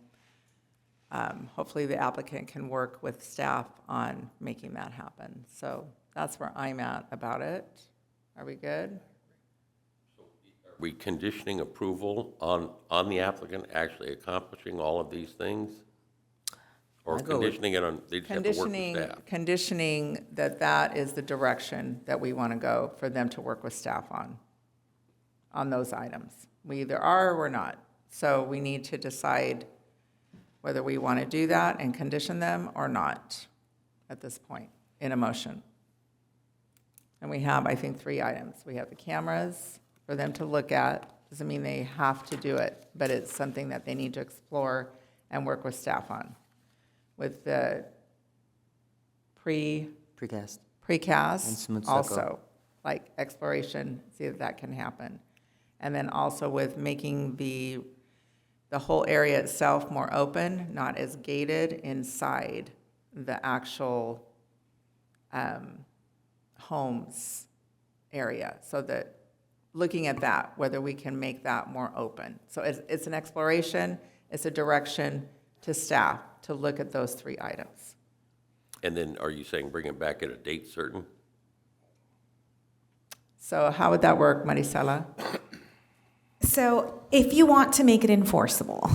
hopefully the applicant can work with staff on making that happen. So that's where I'm at about it. Are we good? Are we conditioning approval on the applicant actually accomplishing all of these things? Or I'd go with- conditioning it on, they just have to work with staff? Conditioning that is the direction that we want to go for them to work with staff on those items. We either are or we're not. So we need to decide whether we want to do that and condition them or not at this point in a motion. And we have, I think, 3 items. We have the cameras for them to look at. Doesn't mean they have to do it, but it's something that they need to explore and work with staff on. With the Precast. precast And smooth stucco. also, like exploration, see if that can happen. And then also with making the whole area itself more open, not as gated inside the actual homes area. So that, looking at that, whether we can make that more open. So it's an exploration, it's a direction to staff to look at those 3 items. And then are you saying bring it back at a date certain? So how would that work, Marisela? So if you want to make it enforceable,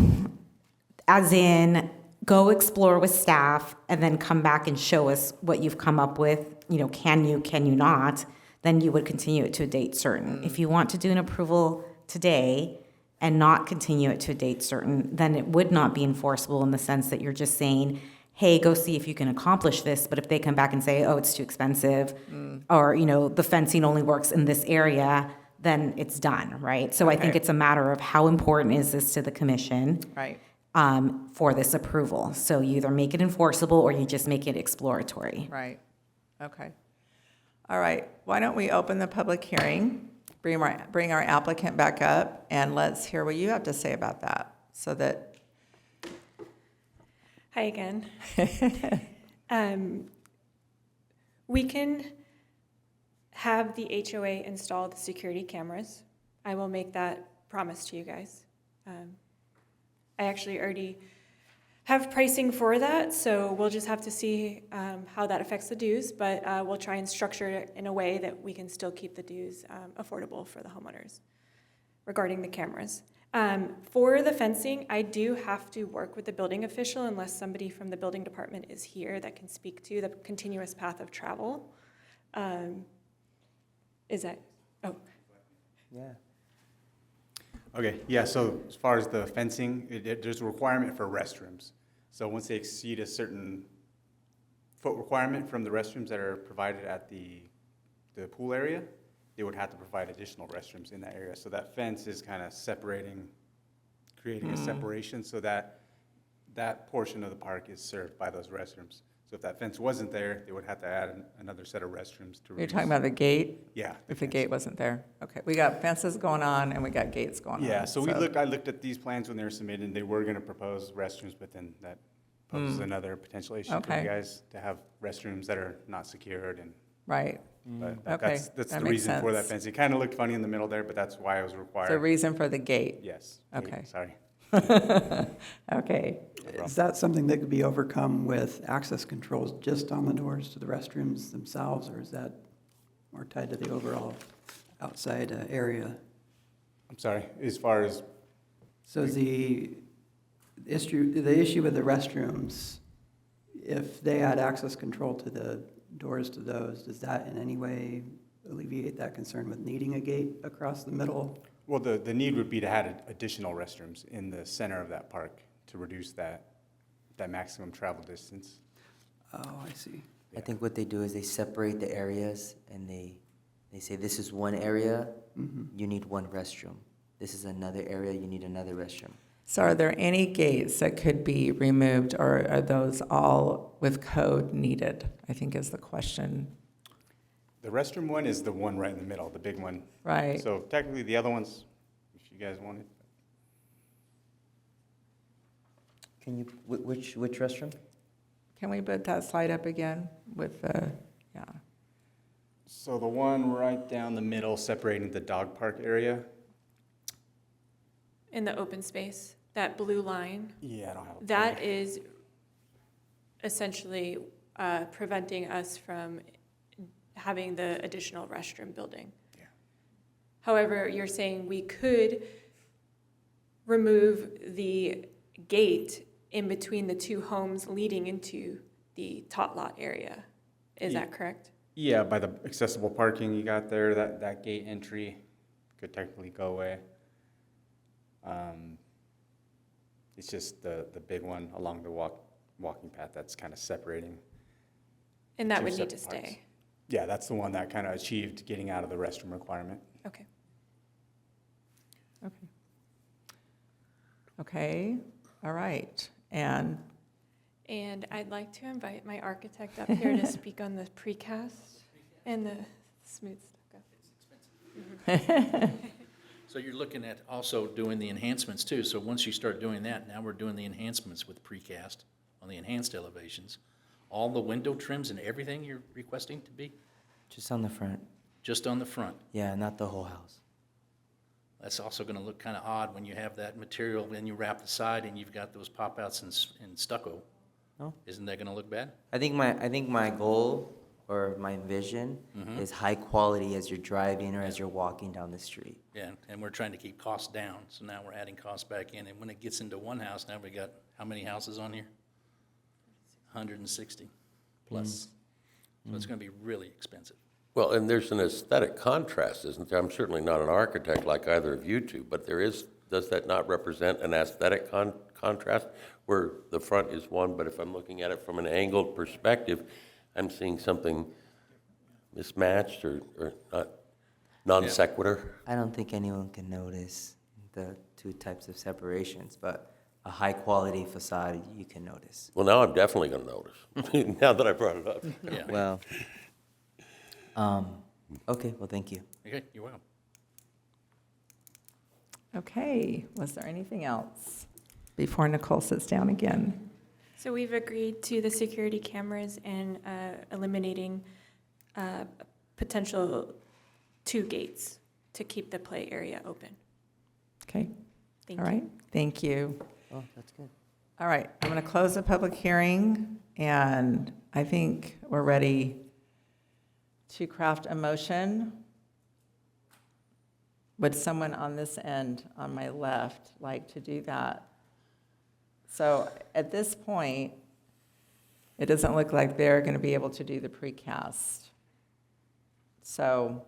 as in go explore with staff and then come back and show us what you've come up with, can you not, then you would continue it to a date certain. If you want to do an approval today and not continue it to a date certain, then it would not be enforceable in the sense that you're just saying, hey, go see if you can accomplish this. But if they come back and say, oh, it's too expensive, or, the fencing only works in this area, then it's done, right? So I think Okay. it's a matter of how important is this to the commission Right. for this approval. So you either make it enforceable or you just make it exploratory. Right, okay. All right, why don't we open the public hearing, bring our applicant back up, and let's hear what you have to say about that, so that, Hi again. We can have the HOA install the security cameras. I will make that promise to you guys. I actually already have pricing for that, so we'll just have to see how that affects the dues, but we'll try and structure it in a way that we can still keep the dues affordable for the homeowners regarding the cameras. For the fencing, I do have to work with the building official unless somebody from the building department is here that can speak to the continuous path of travel. Is that, oh, Yeah. Okay, yeah, so as far as the fencing, there's a requirement for restrooms. So once they exceed a certain foot requirement from the restrooms that are provided at the pool area, they would have to provide additional restrooms in that area. So that fence is kind of separating, creating a separation so that that portion of the park is served by those restrooms. So if that fence wasn't there, they would have to add another set of restrooms to You're reduce. talking about the gate? Yeah. If the gate wasn't there? Okay, we got fences going on and we got gates going on. Yeah, so I looked at these plans when they were submitted, and they were gonna propose restrooms, but then that poses another potential issue for Okay. you guys to have restrooms that are not secured and, Right. but Okay, that's that the makes reason for that sense. fence. It kinda looked funny in the middle there, but that's why it was required. The reason for the gate? Yes. Okay. Sorry. Okay. Is that something that could be overcome with access controls just on the doors to the restrooms themselves, or is that more tied to the overall outside area? I'm sorry, as far as, So the issue with the restrooms, if they had access control to the doors to those, does that in any way alleviate that concern with needing a gate across the middle? well, the need would be to add additional restrooms in the center of that park to reduce that maximum travel distance. Oh, I see. I think what they do is they separate the areas and they say, this is one area, you need one restroom. This is another area, you need another restroom. So are there any gates that could be removed, or are those all with code needed, I think is the question. The restroom one is the one right in the middle, the big one. Right. So technically, the other ones, if you guys wanted. Can you, which restroom? Can we put that slide up again with the, yeah. So the one right down the middle, separating the dog park area. In the open space, that blue line, Yeah, I don't have. that is essentially preventing us from having the additional restroom building. Yeah. However, you're saying we could remove the gate in between the two homes leading into the tot lot area. Is that correct? Yeah, by the accessible parking you got there, that gate entry could technically go away. It's just the big one along the walking path that's kind of separating. And that two would need to separate parks. stay. Yeah, that's the one that kind of achieved getting out of the restroom requirement. Okay. Okay. Okay, all right. And And I'd like to invite my architect up here to speak on the precast and the smooth stucco. So you're looking at also doing the enhancements too. So once you start doing that, now we're doing the enhancements with precast on the enhanced elevations. All the window trims and everything you're requesting to be Just on the front. just on the front. Yeah, not the whole house. That's also gonna look kind of odd when you have that material, then you wrap the side and you've got those pop-outs in stucco. No? Isn't that gonna look bad? I think my goal or my vision is high quality as you're driving or as you're walking down the street. Yeah, and we're trying to keep costs down, so now we're adding costs back in. And when it gets into one house, now we got, how many houses on here? 160 plus. So it's gonna be really expensive. Well, and there's an aesthetic contrast, isn't there? I'm certainly not an architect like either of you two, but there is, does that not represent an aesthetic contrast where the front is one, but if I'm looking at it from an angled perspective, I'm seeing something mismatched or not non sequitur? I don't think anyone can notice the two types of separations, but a high quality facade you can notice. Well, now I'm definitely going to notice, now that I brought it up. Yeah. Well, okay, well, thank you. Okay, you're welcome. okay, was there anything else before Nicole sits down again? So we've agreed to the security cameras and eliminating potential 2 gates to keep the play area open. Okay, Thank all you. right, thank you. Oh, that's good. All right, I'm going to close the public hearing, and I think we're ready to craft a motion. Would someone on this end, on my left, like to do that? So at this point, it doesn't look like they're going to be able to do the precast. So,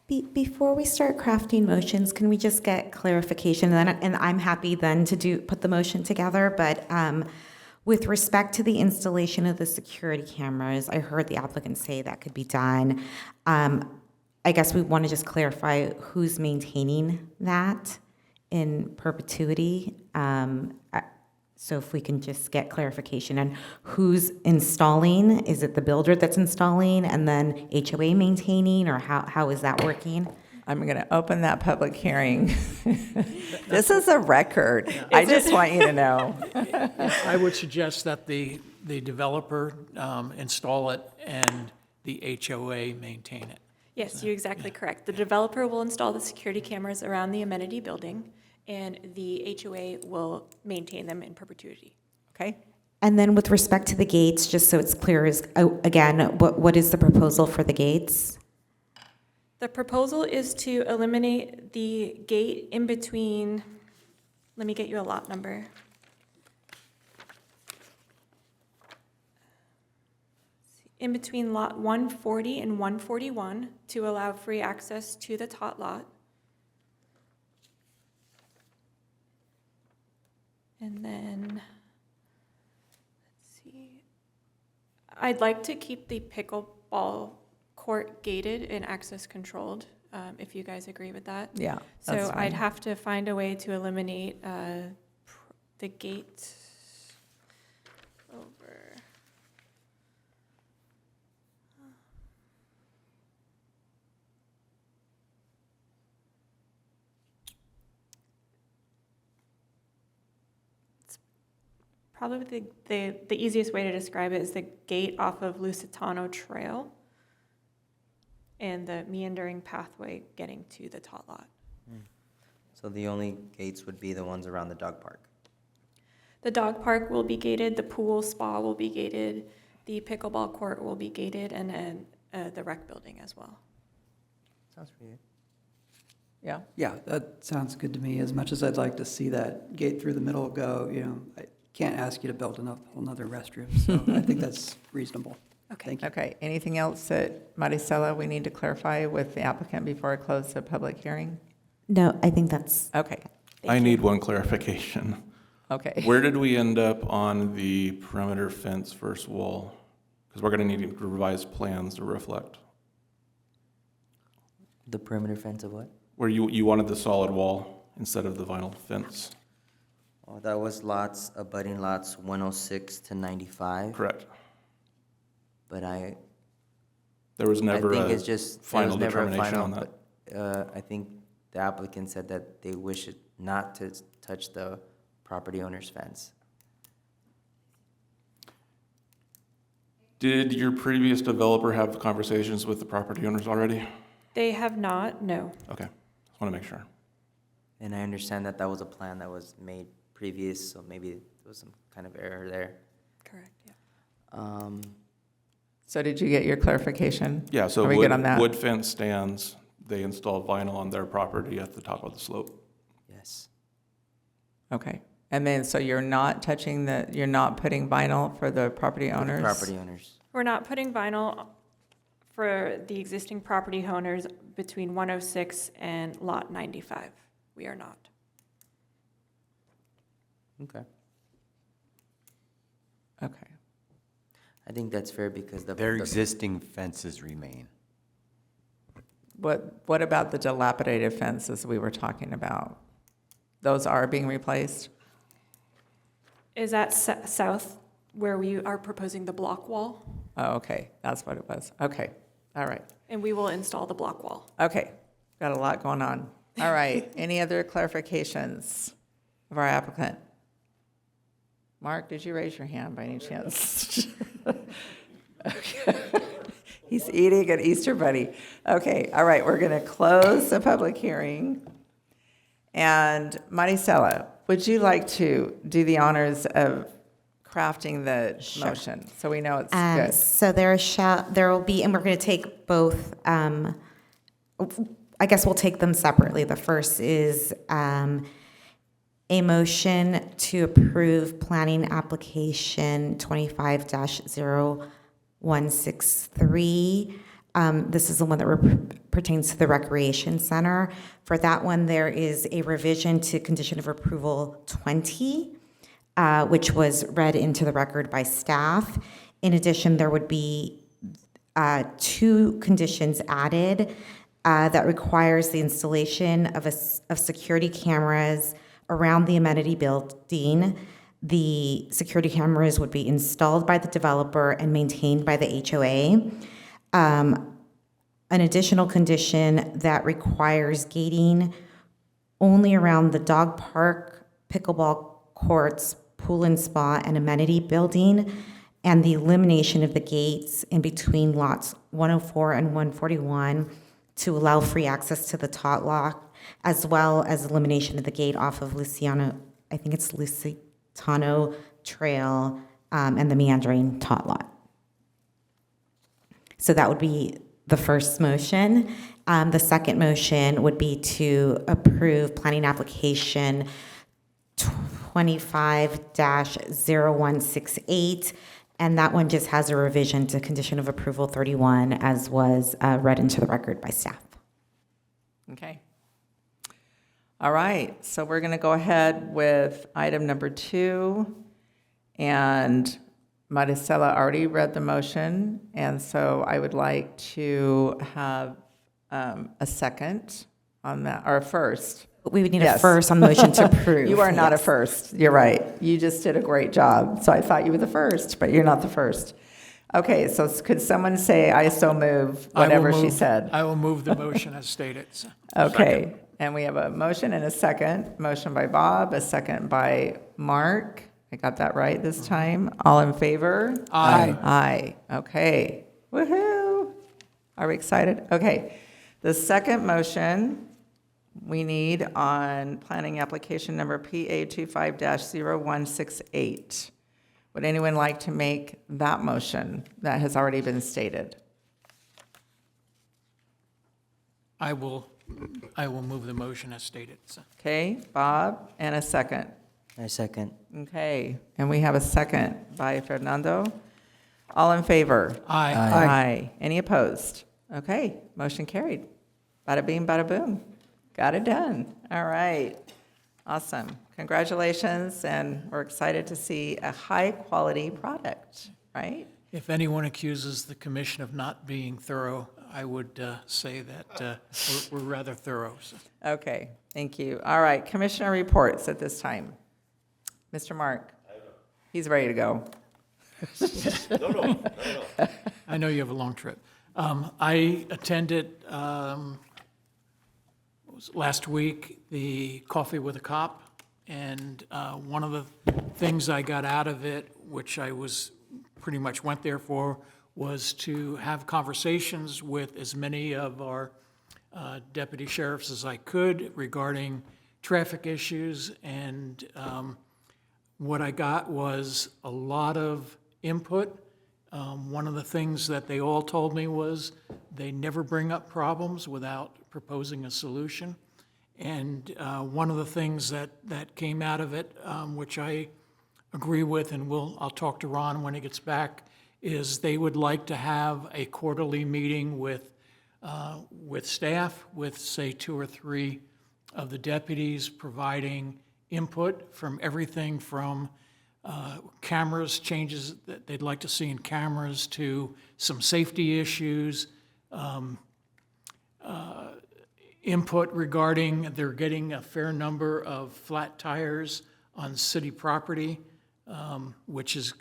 Before we start crafting motions, can we just get clarification? And I'm happy then to put the motion together, but with respect to the installation of the security cameras, I heard the applicant say that could be done. I guess we want to just clarify who's maintaining that in perpetuity. So if we can just get clarification on who's installing, is it the builder that's installing and then HOA maintaining, or how is that working? I'm going to open that public hearing. This is a record. I just want you to know. I would suggest that the developer install it and the HOA maintain it. Yes, you're exactly correct. The developer will install the security cameras around the amenity building, and the HOA will maintain them in perpetuity. Okay? And then with respect to the gates, just so it's clear, is again, what is the proposal for the gates? The proposal is to eliminate the gate in between, let me get you a lot number. In between lot 140 and 141 to allow free access to the tot lot. And then, let's see, I'd like to keep the pickleball court gated and access controlled, if you guys agree with that. Yeah, So that's fine. I'd have to find a way to eliminate the gate over. Probably the easiest way to describe it is the gate off of Lusitano Trail and the meandering pathway getting to the tot lot. So the only gates would be the ones around the dog park. The dog park will be gated, the pool spa will be gated, the pickleball court will be gated, and then the rec building as well. Sounds pretty good. Yeah? Yeah, that sounds good to me. As much as I'd like to see that gate through the middle go, I can't ask you to build a whole nother restroom, so I think that's reasonable. Okay. Thank you. Okay, anything else that, Maricela, we need to clarify with the applicant before I close the public hearing? No, I think that's, Okay, I need one clarification. okay. Where did we end up on the perimeter fence first wall? Because we're going to need to revise plans to reflect. The perimeter fence of what? Where you wanted the solid wall instead of the vinyl fence. Oh, that was abutting lots 106 to 95. Correct. But There was never I think a it's just final there was never a determination final, on that. but I think the applicant said that they wish it not to touch the property owner's fence. Did your previous developer have conversations with the property owners already? They have not, no. Okay, just want to make sure. And I understand that that was a plan that was made previous, so maybe there was some kind of error there. Correct, yeah. So did you get your clarification? Yeah, so Are we good on that? wood fence stands, they installed vinyl on their property at the top of the slope. Yes. Okay, and then, so you're not touching you're not putting vinyl for the property For the owners? property owners. We're not putting vinyl for the existing property owners between 106 and lot 95. We are not. Okay. Okay, I think that's fair because Their existing fences remain. what about the dilapidated fences we were talking about? Those are being replaced? Is that south where we are proposing the block wall? Oh, okay, that's what it was. Okay, all right. And we will install the block wall. Okay, got a lot going on. All right, any other clarifications of our applicant? Mark, did you raise your hand by any chance? Okay. He's eating an Easter bunny. Okay, all right, we're going to close the public hearing. And Maricela, would you like to do the honors of crafting the motion so we know it's good? so there will be, and we're going to take both, I guess we'll take them separately. The first is a motion to approve planning application 25-0163. This is the one that pertains to the recreation center. For that one, there is a revision to condition of approval 20, which was read into the record by staff. In addition, there would be 2 conditions added that requires the installation of security cameras around the amenity building. the security cameras would be installed by the developer and maintained by the HOA. An additional condition that requires gating only around the dog park, pickleball courts, pool and spa, and amenity building, and the elimination of the gates in between lots 104 and 141 to allow free access to the tot lot, as well as elimination of the gate off of Luciano, I think it's Lusitano Trail, and the meandering tot lot. So that would be the first motion. The second motion would be to approve planning application 25-0168, and that one just has a revision to condition of approval 31, as was read into the record by staff. Okay. All right, so we're going to go ahead with item number 2, and Maricela already read the motion, and so I would like to have a second on that, or a first. We would need Yes. a first on motion to approve. You are not a Yes. first, you're right. You just did a great job, so I thought you were the first, but you're not the first. Okay, so could someone say, "I so move," I will whatever she move- said? I will move the motion as stated. Okay, and we have a motion and a second. Motion by Bob, a second by Mark. I got that right this time. All in favor? Aye. Aye, okay. Woohoo! Are we excited? Okay. The second motion we need on planning application number PA 25-0168. Would anyone like to make that motion that has already been stated? I will move the motion as stated. So, Okay, Bob, and a second. I second. Okay, and we have a second by Fernando. All in favor? Aye. Aye. Any opposed? Okay, motion carried. Bada bing, bada boom. Got it done. All right. Awesome. Congratulations, and we're excited to see a high-quality product, right? If anyone accuses the commission of not being thorough, I would say that we're rather thorough. So. Okay, thank you. All right, commissioner reports at this time. Mr. Mark? He's ready to go. I know you have a long trip. I attended last week the Coffee with a Cop, and one of the things I got out of it, which I was pretty much went there for, was to have conversations with as many of our deputy sheriffs as I could regarding traffic issues, and what I got was a lot of input. One of the things that they all told me was they never bring up problems without proposing a solution. And one of the things that came out of it, which I agree with, and I'll talk to Ron when he gets back, is they would like to have a quarterly meeting with staff, with, say, 2 or 3 of the deputies, providing input from everything from cameras, changes that they'd like to see in cameras, to some safety issues, input regarding they're getting a fair number of flat tires on city property, which is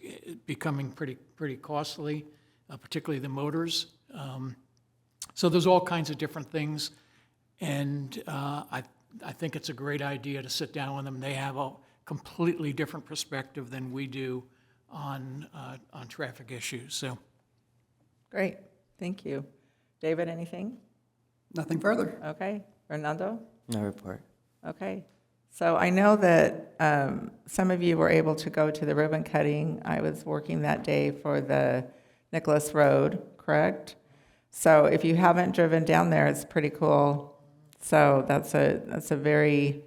becoming pretty costly, particularly the motors. So there's all kinds of different things, and I think it's a great idea to sit down with them. They have a completely different perspective than we do on traffic issues. So, Great, thank you. David, anything? Nothing further. Okay, Fernando? No report. Okay, so I know that some of you were able to go to the ribbon cutting. I was working that day for the Nicholas Road, correct? So if you haven't driven down there, it's pretty cool. So that's a very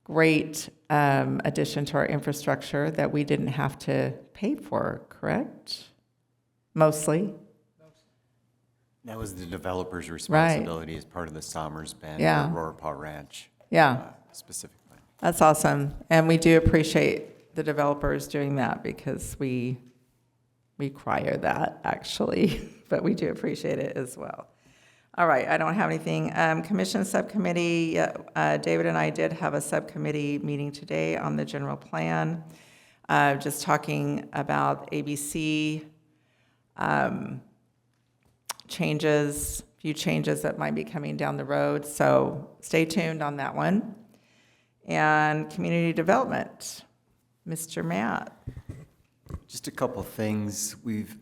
great addition to our infrastructure that we didn't have to pay for, correct? Mostly. That was the developer's responsibility as part of the Somers Bend Yeah. or Roarpaw Ranch. Yeah. Specifically. That's awesome. And we do appreciate the developers doing that because we require that, actually. But we do appreciate it as well. All right, I don't have anything. Commission subcommittee, David and I did have a subcommittee meeting today on the general plan, just talking about ABC changes, few changes that might be coming down the road, so stay tuned on that one. And community development, Mr. Matt. Just a couple things.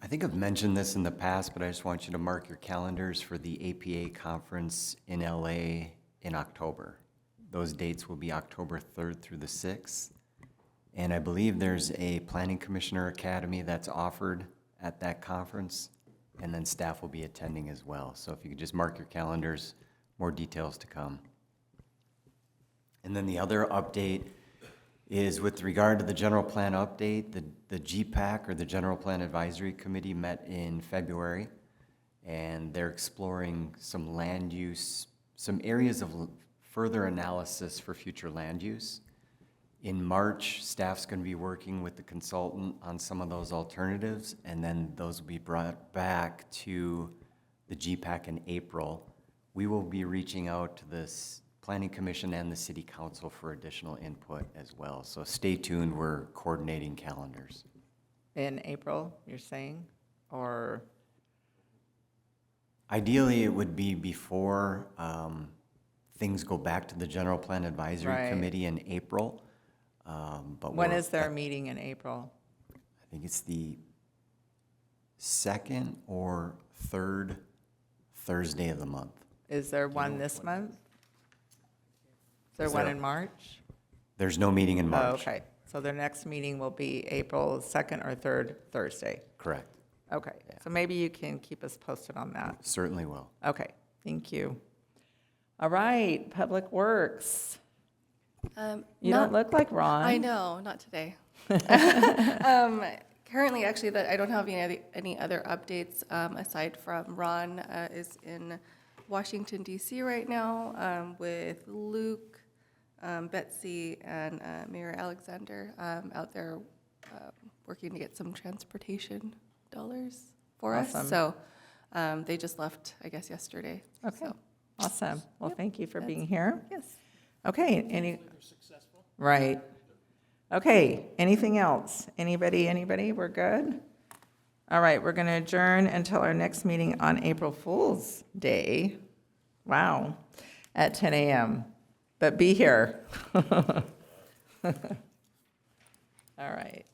I think I've mentioned this in the past, but I just want you to mark your calendars for the APA conference in LA in October. Those dates will be October 3rd through the 6th. And I believe there's a Planning Commissioner Academy that's offered at that conference, and then staff will be attending as well. So if you could just mark your calendars, more details to come. And then the other update is with regard to the general plan update, the GPAC, or the General Plan Advisory Committee, met in February, and they're exploring some land use, some areas of further analysis for future land use. In March, staff's going to be working with the consultant on some of those alternatives, and then those will be brought back to the GPAC in April. We will be reaching out to this Planning Commission and the City Council for additional input as well. So stay tuned, we're coordinating calendars. In April, you're saying, or? Ideally, it would be before things go back to the General Plan Advisory Right. Committee in April. But When is their meeting in April? I think it's the second or third Thursday of the month. Is there one this month? Is there one in March? There's no meeting in Oh, March. okay, so their next meeting will be April 2nd or 3rd Thursday. Correct. Okay, so maybe you can keep us posted on that. Certainly will. Okay, thank you. All right, Public Works. You don't look like Ron. I know, not today. Currently, actually, I don't have any other updates aside from Ron is in Washington, D.C. right now with Luke, Betsy, and Mayor Alexander out there working to get some transportation dollars for us. Awesome. So they just left, I guess, yesterday. Okay, So, awesome. Well, Yep, thank you for being that's- here. Yes. Okay, right. Okay, anything else? Anybody? We're good? All right, we're going to adjourn until our next meeting on April Fool's Day. Wow, at 10 a.m. But be here. All right.